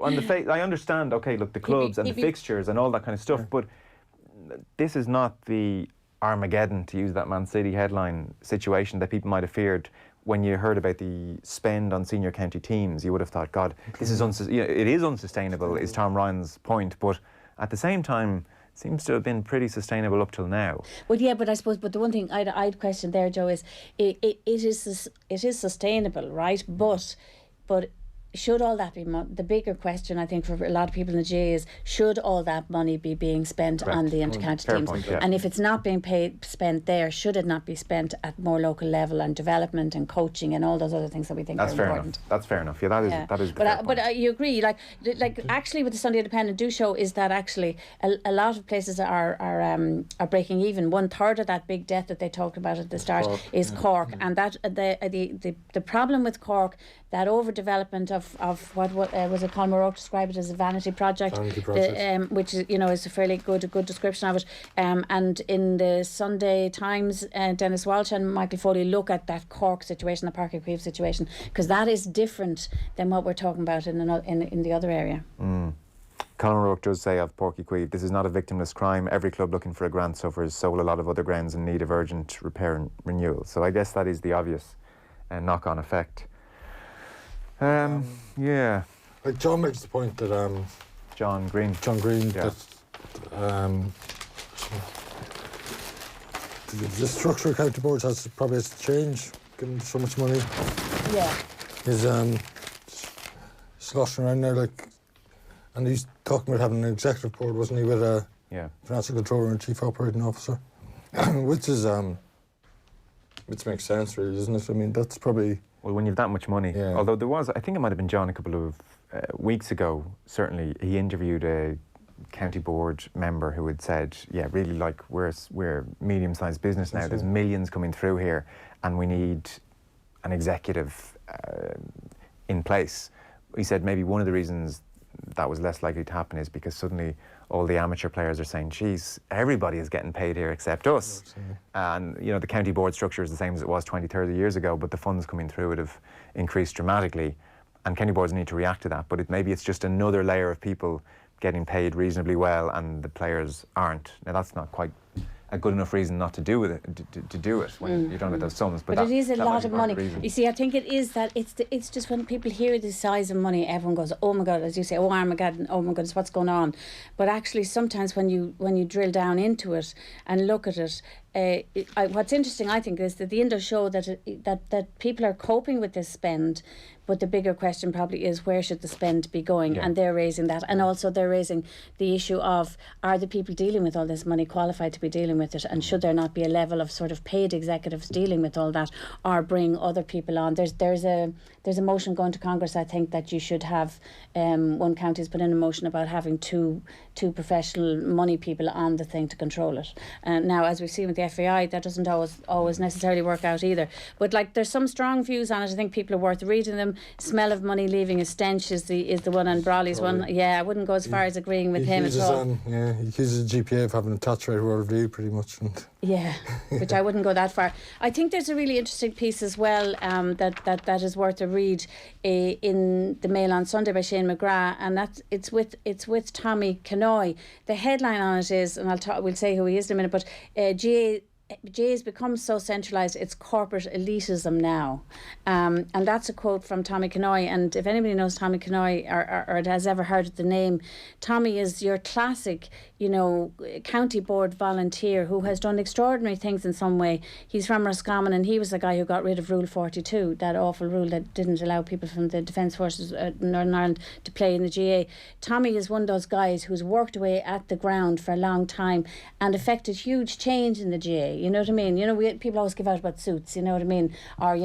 on the face, I understand, okay, look, the clubs and the fixtures and all that kind of stuff, but this is not the Armageddon, to use that Man City headline, situation that people might have feared. When you heard about the spend on senior county teams, you would have thought, God, this is it is unsustainable, is Tom Ryan's point, but at the same time, it seems to have been pretty sustainable up till now. Well, yeah, but I suppose, the one thing I'd question there, Joe, is it is sustainable, right? But should all that be the bigger question, I think, for a lot of people in the GAA is, should all that money be being spent on the inter-county teams? Point, yeah. And if it's not being spent there, should it not be spent at more local level and development and coaching and all those other things that we think are important? That's fair enough. Yeah, that is. But you agree, like actually, what the Sunday Independent do show is that actually a lot of places are breaking even. 1/3 of that big debt that they talked about at the start is Cork, and that the problem with Cork, that overdevelopment of what was it, Colm O'Rourke described it as a vanity project, which is, you know, is a fairly good description of it. And in the Sunday Times, Dennis Walsh and Michael Foley look at that Cork situation, the Park Equipe situation, because that is different than what we're talking about in the other area. Colm O'Rourke does say of Páirc Uí Chaoimh, this is not a victimless crime. Every club looking for a grant suffers, so will a lot of other grounds in need of urgent repair and renewal. So I guess that is the obvious knock-on effect. Yeah. Like John makes the point that John Green, that the structure of county boards probably has to change, given so much money. Yeah. Is sloshing around there like And he's talking about having an executive board, wasn't he, with a financial controller and chief operating officer, which makes sense, really, doesn't it? I mean, that's probably... Well, when you've that much money, although there was, I think it might have been John a couple of weeks ago, certainly, he interviewed a county board member who had said, yeah, really, like, we're medium-sized business now, there's millions coming through here, and we need an executive in place. He said maybe one of the reasons that was less likely to happen is because suddenly all the amateur players are saying, geez, everybody is getting paid here except us. And, you know, the county board structure is the same as it was 20, 30 years ago, but the funds coming through would have increased dramatically. And county boards need to react to that. But maybe it's just another layer of people getting paid reasonably well and the players aren't. Now, that's not quite a good enough reason not to do it, to do it when you don't have those sums. But it is a lot of money. You see, I think it is that it's just when people hear the size of money, everyone goes, oh my God, as you say, oh Armageddon, oh my goodness, what's going on? But actually, sometimes when you drill down into it and look at it, what's interesting, I think, is that the Indos show that people are coping with this spend, but the bigger question probably is where should the spend be going? And they're raising that. And also they're raising the issue of, are the people dealing with all this money qualified to be dealing with it? And should there not be a level of sort of paid executives dealing with all that, or bring other people on? There's a motion going to Congress, I think, that you should have, one county's put in a motion about having two professional money people on the thing to control it. Now, as we've seen with the FAI, that doesn't always necessarily work out either. But like, there's some strong views on it. I think people are worth reading them. Smell of money leaving a stench is the one, and Brawley's one. Yeah, I wouldn't go as far as agreeing with him at all. He accuses the GPA of having a touch rate worldview, pretty much. Yeah, which I wouldn't go that far. I think there's a really interesting piece as well that is worth a read in the Mail on Sunday by Shane McGrath, and it's with Tommy Canoy. The headline on it is, and we'll say who he is in a minute, but GA has become so centralised, it's corporate elitism now. And that's a quote from Tommy Canoy. And if anybody knows Tommy Canoy or has ever heard the name, Tommy is your classic, county board volunteer who has done extraordinary things in some way. He's from Roscommon, and he was the guy who got rid of Rule 42, that awful rule that didn't allow people from the Defence Forces Northern Ireland to play in the GA. Tommy is one of those guys who's worked away at the ground for a long time and affected huge change in the GA. You know what I mean? People always give out about suits, you know what I mean? Or,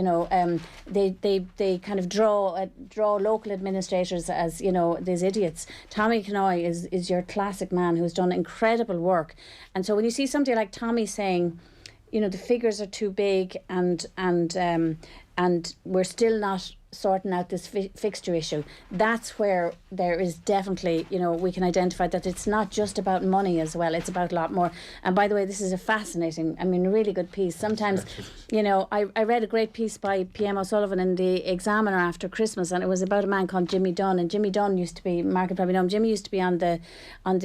they kind of draw local administrators as, these idiots. Tommy Canoy is your classic man who's done incredible work. And so when you see somebody like Tommy saying, the figures are too big and we're still not sorting out this fixture issue, that's where there is definitely, we can identify that it's not just about money as well, it's about a lot more. And by the way, this is a fascinating, really good piece. Sometimes, I read a great piece by PM O'Sullivan in the Examiner after Christmas, and it was about a man called Jimmy Dunn, and Jimmy Dunn used to be, Mark probably know him, Jimmy used to be on the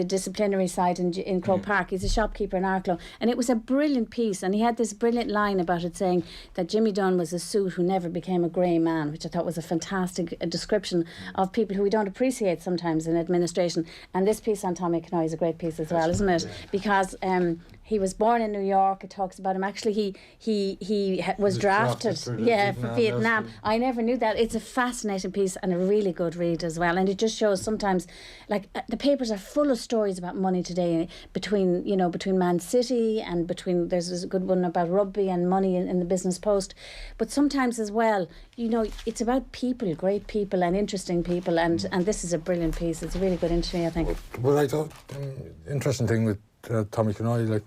disciplinary side in Croke Park. He's a shopkeeper in Arklow, and it was a brilliant piece, and he had this brilliant line about it saying that Jimmy Dunn was a suit who never became a grey man, which I thought was a fantastic description of people who we don't appreciate sometimes in administration. And this piece on Tommy Canoy is a great piece as well, isn't it? Because he was born in New York. It talks about him. Actually, he was drafted for Vietnam. I never knew that. It's a fascinating piece and a really good read as well. And it just shows sometimes, like, the papers are full of stories about money today between Man City and there's a good one about rugby and money in the Business Post. But sometimes as well, it's about people, great people and interesting people. And this is a brilliant piece. It's a really good interview, I think. Well, I thought interesting thing with Tommy Canoy, like,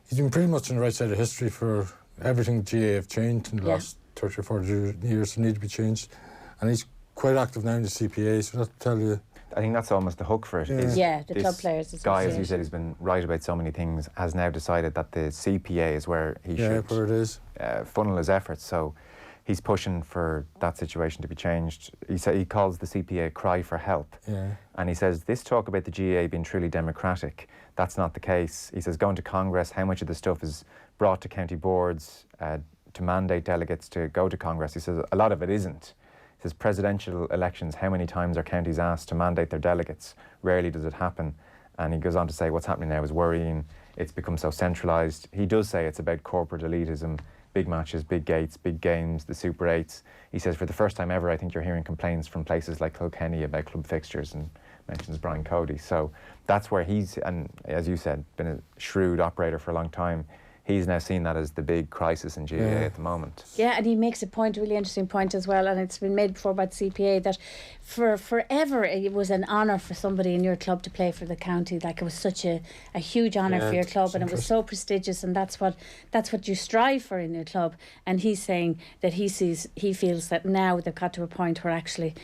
he's been pretty much on the right side of history for everything GA have changed in the last 30 or 40 years that need to be changed. And he's quite active now in the CPA, so that'll tell you. I think that's almost the hook for it. The Club Players Association. Guy, as you said, who's been right about so many things, has now decided that the CPA is where he should where it is. Funnel his efforts. So he's pushing for that situation to be changed. He calls the CPA a cry for help. Yeah. And he says, this talk about the GA being truly democratic, that's not the case. He says, going to Congress, how much of the stuff is brought to county boards to mandate delegates to go to Congress? He says, a lot of it isn't. He says, presidential elections, how many times are counties asked to mandate their delegates? Rarely does it happen. And he goes on to say, what's happening now is worrying. It's become so centralised. He does say it's about corporate elitism, big matches, big gates, big games, the Super 8s. He says, for the first time ever, I think you're hearing complaints from places like Kilkenny about club fixtures and mentions Brian Cody. So that's where he's, and as you said, been a shrewd operator for a long time. He's now seen that as the big crisis in GAA at the moment. Yeah, and he makes a point, really interesting point as well, and it's been made before by the CPA, that for forever it was an honour for somebody in your club to play for the county. Like, it was such a huge honour for your club, and it was so prestigious, and that's what you strive for in your club. And he's saying that he feels that now they've got to a point where actually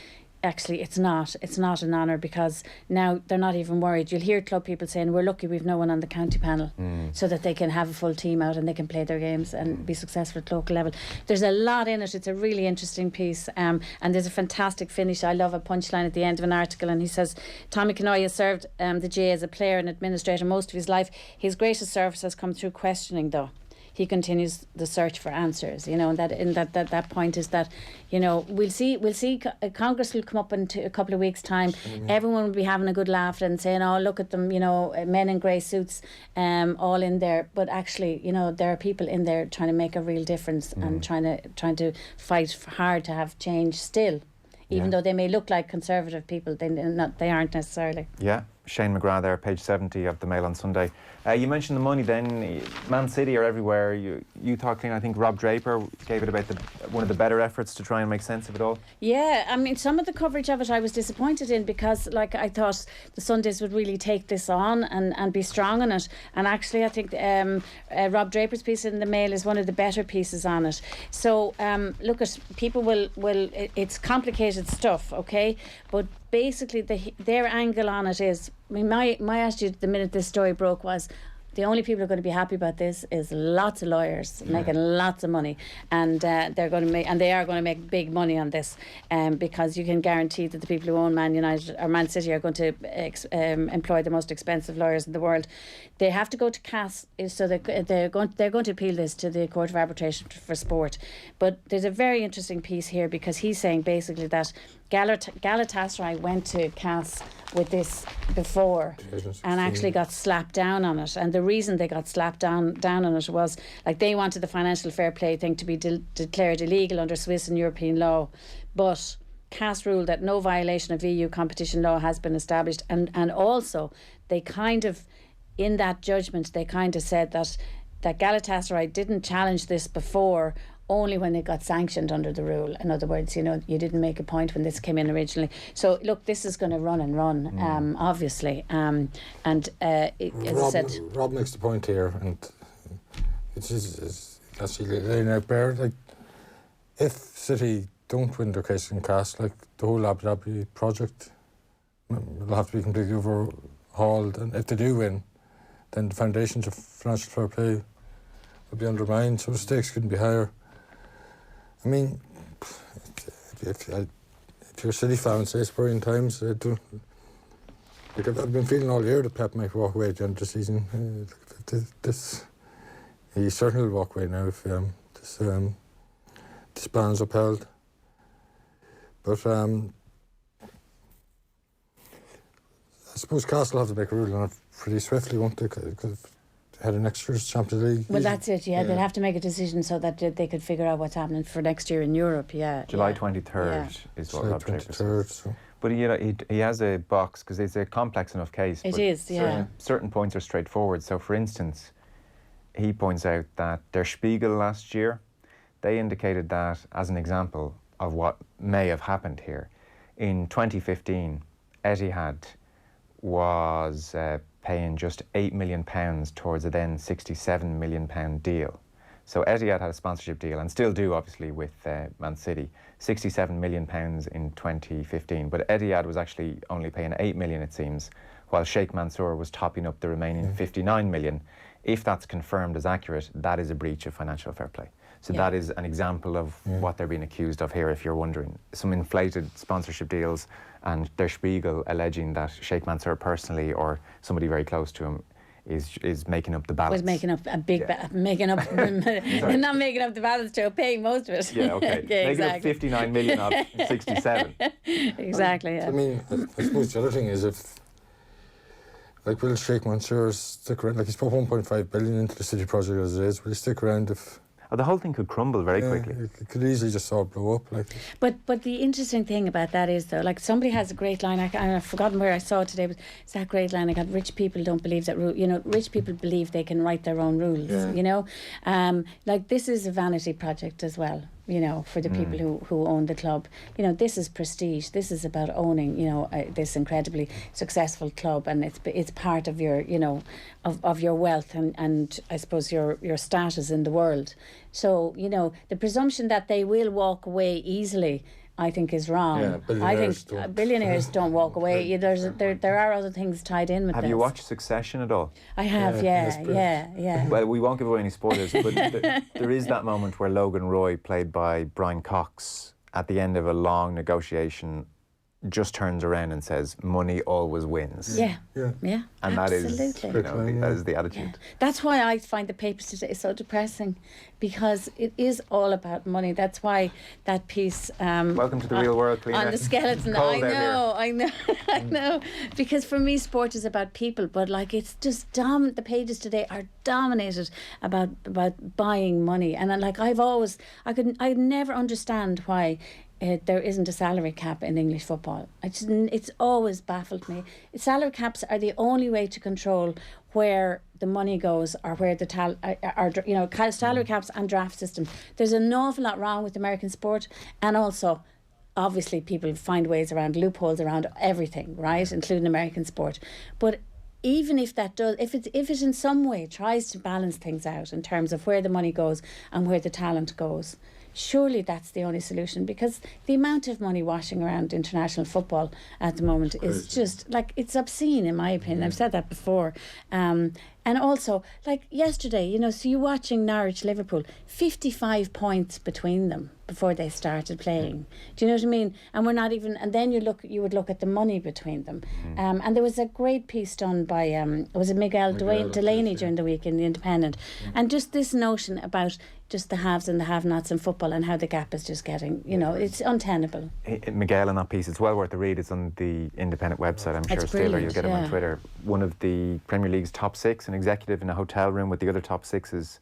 it's not an honour, because now they're not even worried. You'll hear club people saying, we're lucky we've no one on the county panel, so that they can have a full team out and they can play their games and be successful at local level. There's a lot in it. It's a really interesting piece, and there's a fantastic finish. I love a punchline at the end of an article, and he says, Tommy Canoy has served the GA as a player and administrator most of his life. His greatest service has come through questioning, though. He continues the search for answers, and that point is that, we'll see Congress will come up in a couple of weeks' time. Everyone will be having a good laugh and saying, oh, look at them, men in grey suits, all in there. But actually, there are people in there trying to make a real difference and trying to fight hard to have change still, even though they may look like conservative people, they aren't necessarily. Yeah. Shane McGrath there, page 70 of the Mail on Sunday. You mentioned the money then. Man City are everywhere. You thought, I think Rob Draper gave it about one of the better efforts to try and make sense of it all. Yeah, I mean, some of the coverage of it I was disappointed in, because I thought the Sundays would really take this on and be strong on it. And actually I think Rob Draper's piece in the Mail is one of the better pieces on it. So look, at people will it's complicated stuff, okay? But basically their angle on it is, I mean, my attitude the minute this story broke was, the only people who are going to be happy about this is lots of lawyers making lots of money, and they are going to make big money on this, because you can guarantee that the people who own Man United or Man City are going to employ the most expensive lawyers in the world. They have to go to CAS, so they're going to appeal this to the Court of Arbitration for Sport. But there's a very interesting piece here, because he's saying basically that Galatasaray went to CAS with this before and actually got slapped down on it, and the reason they got slapped down on it was, like, they wanted the financial fair play thing to be declared illegal under Swiss and European law, but CAS ruled that no violation of EU competition law has been established, and also they kind of, in that judgment, they kind of said that Galatasaray didn't challenge this before, only when it got sanctioned under the rule. In other words, you didn't make a point when this came in originally. So look, this is going to run and run, obviously. As I said, Rob makes the point here, and it's actually laying out bare. Like, if City don't win their case in CAS, like, the whole Abu Dhabi project will have to be completely overhauled, and if they do win, then the foundations of financial fair play will be undermined, so the stakes couldn't be higher. I mean, if you're a City fan, say it's worrying times. I've been feeling all year that Pep might walk away at the end of the season. He certainly will walk away now if this ban is upheld. But I suppose CAS will have to make a ruling on it pretty swiftly, won't they? Because ahead of next year's Champions League. Well, that's it, yeah. They'll have to make a decision so that they could figure out what's happening for next year in Europe, July 23rd is what Rob Draper says. So. But he has a box, because it's a complex enough case. It is, yeah. Certain points are straightforward. So, for instance, he points out that Der Spiegel last year, they indicated that as an example of what may have happened here. In 2015, Etihad was paying just £8 million towards a then £67 million deal. So Etihad had a sponsorship deal, and still do, obviously, with Man City, £67 million in 2015. But Etihad was actually only paying £8 million, it seems, while Sheikh Mansour was topping up the remaining £59 million. If that's confirmed as accurate, that is a breach of financial fair play. So that is an example of what they're being accused of here, if you're wondering. Some inflated sponsorship deals, and Der Spiegel alleging that Sheikh Mansour personally, or somebody very close to him, is making up the balance. Was making up a big making up not making up the balance, Joe, paying most of it. Yeah, okay. Making exactly. up 59 million of 67. Exactly, yeah. I mean, I suppose the other thing is, if, like, will Sheikh Mansour stick around? Like, he's put 1.5 billion into the City project as it is. Will he stick around if The whole thing could crumble very quickly. It could easily just all blow up. Like. But the interesting thing about that is, though, like somebody has a great line. I've forgotten where I saw it today, but it's that great line. I got, rich people don't believe that rich people believe they can write their own rules. Like this is a vanity project as well. For the people who own the club. This is prestige. This is about owning, this incredibly successful club, and it's part of your, of your wealth and I suppose your status in the world. So, the presumption that they will walk away easily, I think, is wrong. Yeah, billionaires don't walk away. There are other things tied in with Have this. you watched Succession at all? I have, yeah. Well, we won't give away any spoilers, but there is that moment where Logan Roy, played by Brian Cox, at the end of a long negotiation, just turns around and says, "Money always wins." Yeah. And that is, absolutely. that is the attitude. Yeah. That's why I find the papers today so depressing, because it is all about money. That's why that piece. Welcome to the real world, Cliona. On the skeleton. I know. Because for me, sport is about people, but like it's just the pages today are dominated about buying money, and I'd never understand why. There isn't a salary cap in English football. It's always baffled me. Salary caps are the only way to control where the money goes, or where the salary caps and draft system. There's an awful lot wrong with American sport, and also, obviously, people find ways around loopholes around everything, right, including American sport. But even if that does, if it in some way tries to balance things out in terms of where the money goes and where the talent goes. Surely that's the only solution, because the amount of money washing around international football at the moment is just like, it's obscene in my opinion. I've said that before. And also, like yesterday, so you're watching Norwich Liverpool, 55 points between them before they started playing. Do you know what I mean? And we're not even, and then you would look at the money between them. And there was a great piece done by was it Miguel Delaney during the week in the Independent, and just this notion about just the haves and the have-nots in football, and how the gap is just getting, it's untenable. Miguel, in that piece, it's well worth a read. It's on the Independent website, I'm sure, still, or you'll get it on Twitter. One of the Premier League's top six, an executive in a hotel room with the other top sixes,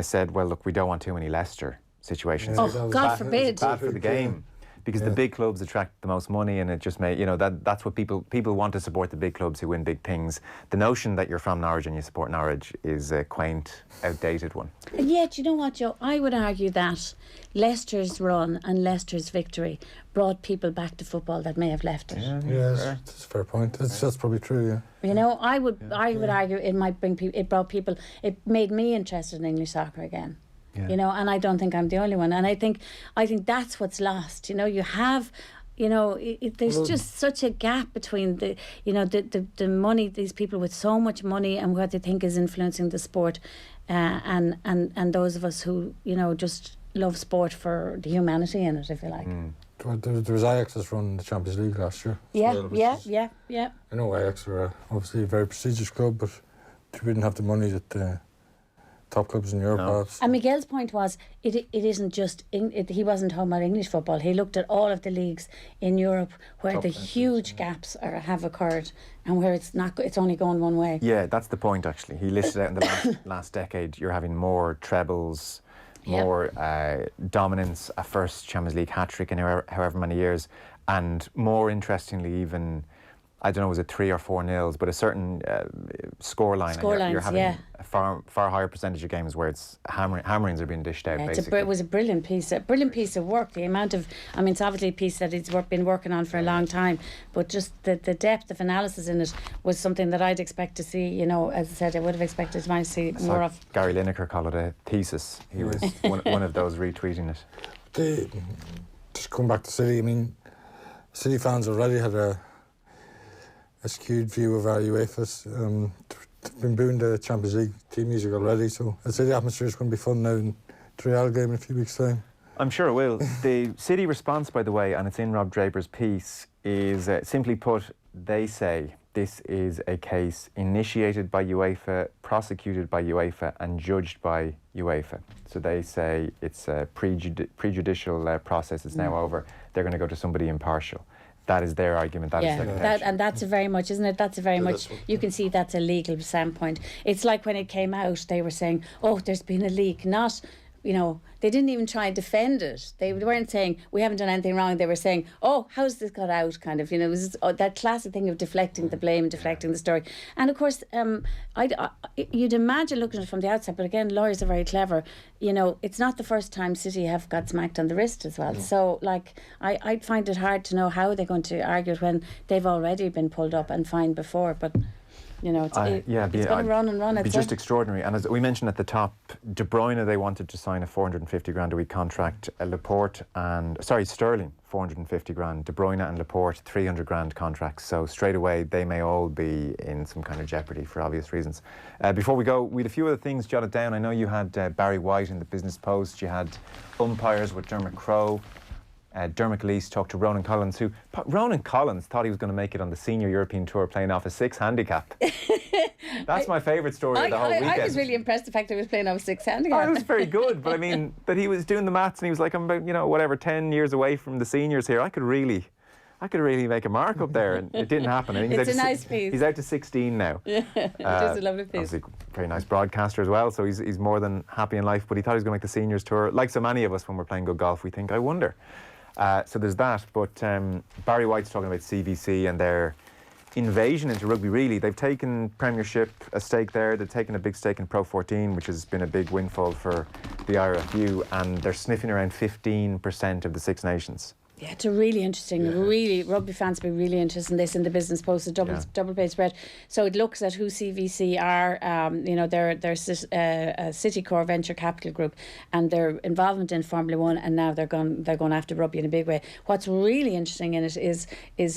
said, well, look, we don't want too many Leicester situations. Oh, God forbid. It's bad for the game. Because the big clubs attract the most money, and it just made, that's what people want to support, the big clubs who win big things. The notion that you're from Norwich and you support Norwich is a quaint, outdated one. And yet, you know what, Joe? I would argue that Leicester's run and Leicester's victory brought people back to football that may have left it. That's a fair point. That's probably true, yeah. I would argue it might bring people, it brought people, it made me interested in English soccer again. Yeah. And I don't think I'm the only one. And I think that's what's lost. You have, there's just such a gap between the money, these people with so much money, and what they think is influencing the sport, and those of us who, just love sport for the humanity in it, if you like. There was Ajax's run in the Champions League last year. Yeah. I know Ajax are obviously a very prestigious club, but they didn't have the money that top clubs in Europe have. And Miguel's point was, it isn't just, he wasn't talking about English football. He looked at all of the leagues in Europe where top the huge gaps have occurred, and where it's only going one way. Yeah, that's the point, actually. He listed out in the last decade, you're having more trebles, more dominance, a first Champions League hat-trick in however many years, and more interestingly, even, I don't know, was it 3 or 4 nils, but a certain scoreline. You're having a far higher percentage of games where it's hammerings are being dished out, basically. It was a brilliant piece of work. The amount of, it's obviously a piece that he's been working on for a long time, but just the depth of analysis in it was something that I'd expect to see, as I said, I would have expected to see more of. Gary Lineker called it a thesis. He was one of those retweeting it. Just going back to City, City fans already had a skewed view of our UEFA's. They've been booing the Champions League team music already, so I'd say the atmosphere is going to be fun now in the Real game in a few weeks' time. I'm sure it will. The City response, by the way, and it's in Rob Draper's piece, is simply put, they say this is a case initiated by UEFA, prosecuted by UEFA, and judged by UEFA. So they say it's a prejudicial process. It's now over. They're going to go to somebody impartial. That is their argument. That is their contention. And that's a very much, isn't it? That's a very much. You can see that's a legal standpoint. It's like when it came out, they were saying, "Oh, there's been a leak," not you know, they didn't even try and defend it. They weren't saying, we haven't done anything wrong. They were saying, oh, how's this got out, kind of, you know. It was that classic thing of deflecting the blame and deflecting the story. And of course, you'd imagine looking at it from the outside, but again, lawyers are very clever. You know, it's not the first time City have got smacked on the wrist as well. So, like, I'd find it hard to know how they're going to argue it when they've already been pulled up and fined before. But you know, it's going to run and run. It'd be just extraordinary. And as we mentioned at the top, De Bruyne, they wanted to sign a 450 grand a week contract. Sterling, 450 grand. De Bruyne and Laporte, 300 grand contracts. So straight away, they may all be in some kind of jeopardy for obvious reasons. Before we go, we had a few other things jotted down. I know you had Barry White in the Business Post. You had umpires with Dermot Crowe. Dermot Gleeson talked to Ronan Collins, who Ronan Collins thought he was going to make it on the Senior European Tour playing off a 6 handicap. That's my favourite story of the whole weekend. I was really impressed the fact that he was playing off a 6 handicap. It was very good, but I mean, that he was doing the maths and he was like, I'm about, 10 years away from the seniors here. I could really make a mark up there, and it didn't happen. I think it's a nice piece. He's out to 16 now. Yeah, it is a lovely piece. Obviously, very nice broadcaster as well, so he's more than happy in life, but he thought he was going to make the seniors tour. Like so many of us when we're playing good golf, we think, I wonder. So there's that, but Barry White's talking about CVC and their invasion into rugby, really. They've taken Premiership, a stake there. They've taken a big stake in Pro 14, which has been a big windfall for the IRFU, and they're sniffing around 15% of the Six Nations. Yeah, it's a really interesting, rugby fans will be really interested in this in the Business Post, a double page spread. So it looks at who CVC are, they're a Citicorp venture capital group, and their involvement in Formula One, and now they're going after rugby in a big way. What's really interesting in it is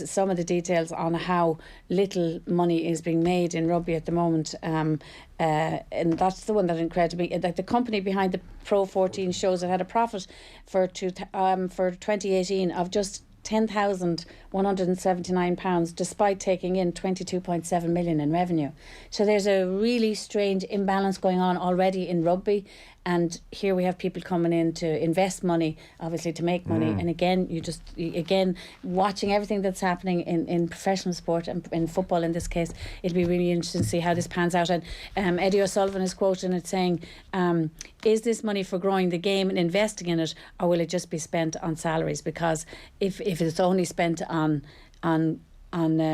some of the details on how little money is being made in rugby at the moment. And that's the one that incredible me. Like the company behind the Pro 14 shows it had a profit for 2018 of just £10,179, despite taking in 22.7 million in revenue. So there's a really strange imbalance going on already in rugby. And here we have people coming in to invest money, obviously to make money. And again, again, watching everything that's happening in professional sport and in football in this case, it'll be really interesting to see how this pans out. And Eddie O'Sullivan is quoting it saying, is this money for growing the game and investing in it, or will it just be spent on salaries? Because if it's only spent on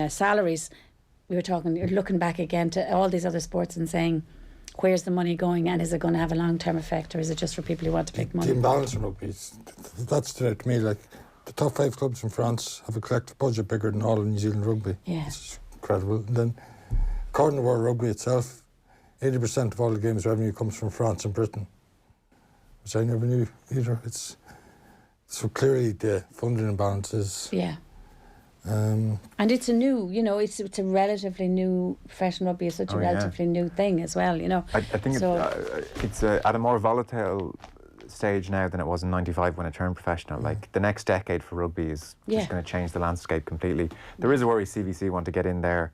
salaries, you're looking back again to all these other sports and saying, where's the money going, and is it going to have a long-term effect, or is it just for people who want to make money? The imbalance in rugby, that stood out to me. Like, the top 5 clubs in France have a collective budget bigger than all of New Zealand rugby. Yeah. It's incredible. And then, according to World Rugby itself, 80% of all the game's revenue comes from France and Britain, which I never knew either. So clearly the funding imbalance is... Yeah. And it's a new, it's a relatively new professional rugby. It's such a relatively new thing as well, I think it's at a more volatile stage now than it was in '95 when it turned professional. Like the next decade for rugby is just going to change the landscape completely. There is a worry CVC want to get in there,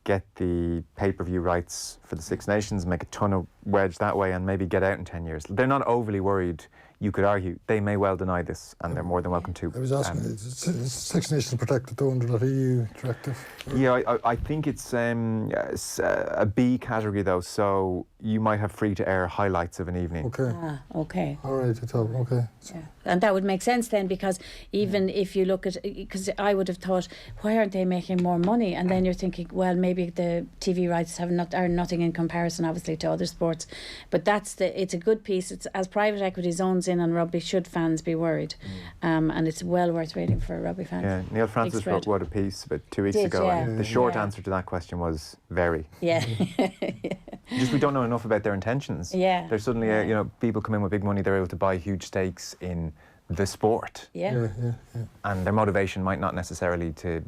get the pay-per-view rights for the Six Nations, make a ton of wedge that way, and maybe get out in 10 years. They're not overly worried. You could argue they may well deny this, and they're more than welcome to. I was asking, is Six Nations protected though under that EU directive? Yeah, I think it's a B category though, so you might have free-to-air highlights of an evening. Okay. Okay. All right, okay. So. Yeah. And that would make sense then, because even if you look at, because I would have thought, why aren't they making more money? And then you're thinking, well, maybe the TV rights are nothing in comparison, obviously, to other sports. But it's a good piece. It's as private equity zones in on rugby, should fans be worried? And it's well worth reading for rugby fans. Yeah, Neil Francis wrote a piece about 2 weeks ago, and the short answer to that question was very. Yeah. Just we don't know enough about their intentions. Yeah. There's suddenly, people come in with big money, they're able to buy huge stakes in the sport. Yeah. And their motivation might not necessarily to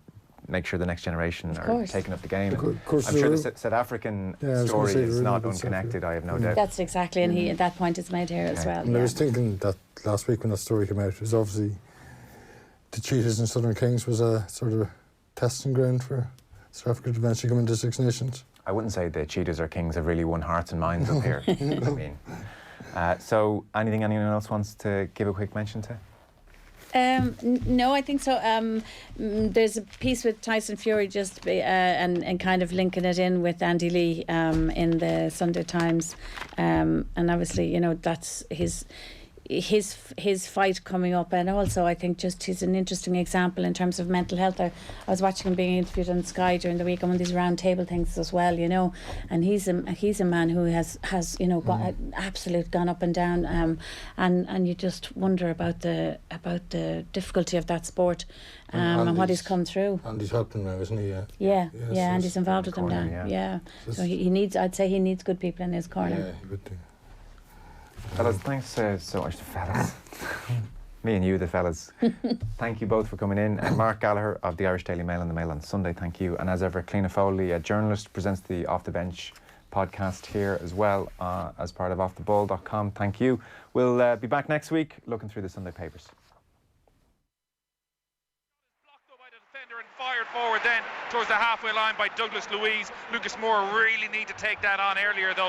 make sure the next generation are taking up the game. I'm sure the South African story is not unconnected, I have no doubt. That's exactly, and that point is made here as well. And I was thinking that last week when that story came out, it was obviously the Cheetahs and Southern Kings was a sort of testing ground for South Africa to eventually come into Six Nations. I wouldn't say the Cheetahs or Kings have really won hearts and minds up here. I mean, so anything anyone else wants to give a quick mention to? No, I think so. There's a piece with Tyson Fury and kind of linking it in with Andy Lee in the Sunday Times, and obviously, you know, that's his fight coming up, and also I think just he's an interesting example in terms of mental health. I was watching him being interviewed on Sky during the week on one of these round table things as well, you know, and he's a man who has you know got gone up and down, and you just wonder about the difficulty of that sport, and what he's come through. And he's helping now, isn't he? Yeah, and he's involved with him now. Yeah. So he needs. I'd say he needs good people in his corner. Yeah, he would do. Fellas, thanks so much to fellas. Me and you, the fellas. Thank you both for coming in. Mark Gallagher of the Irish Daily Mail and the Mail on Sunday, thank you. And as ever, Cliona Foley, a journalist, presents the Off the Bench podcast here as well as part of offtheball.com. Thank you. We'll be back next week looking through the Sunday papers. And fired forward then towards the halfway line by Douglas Louise. Lucas Moore really need to take that on earlier though.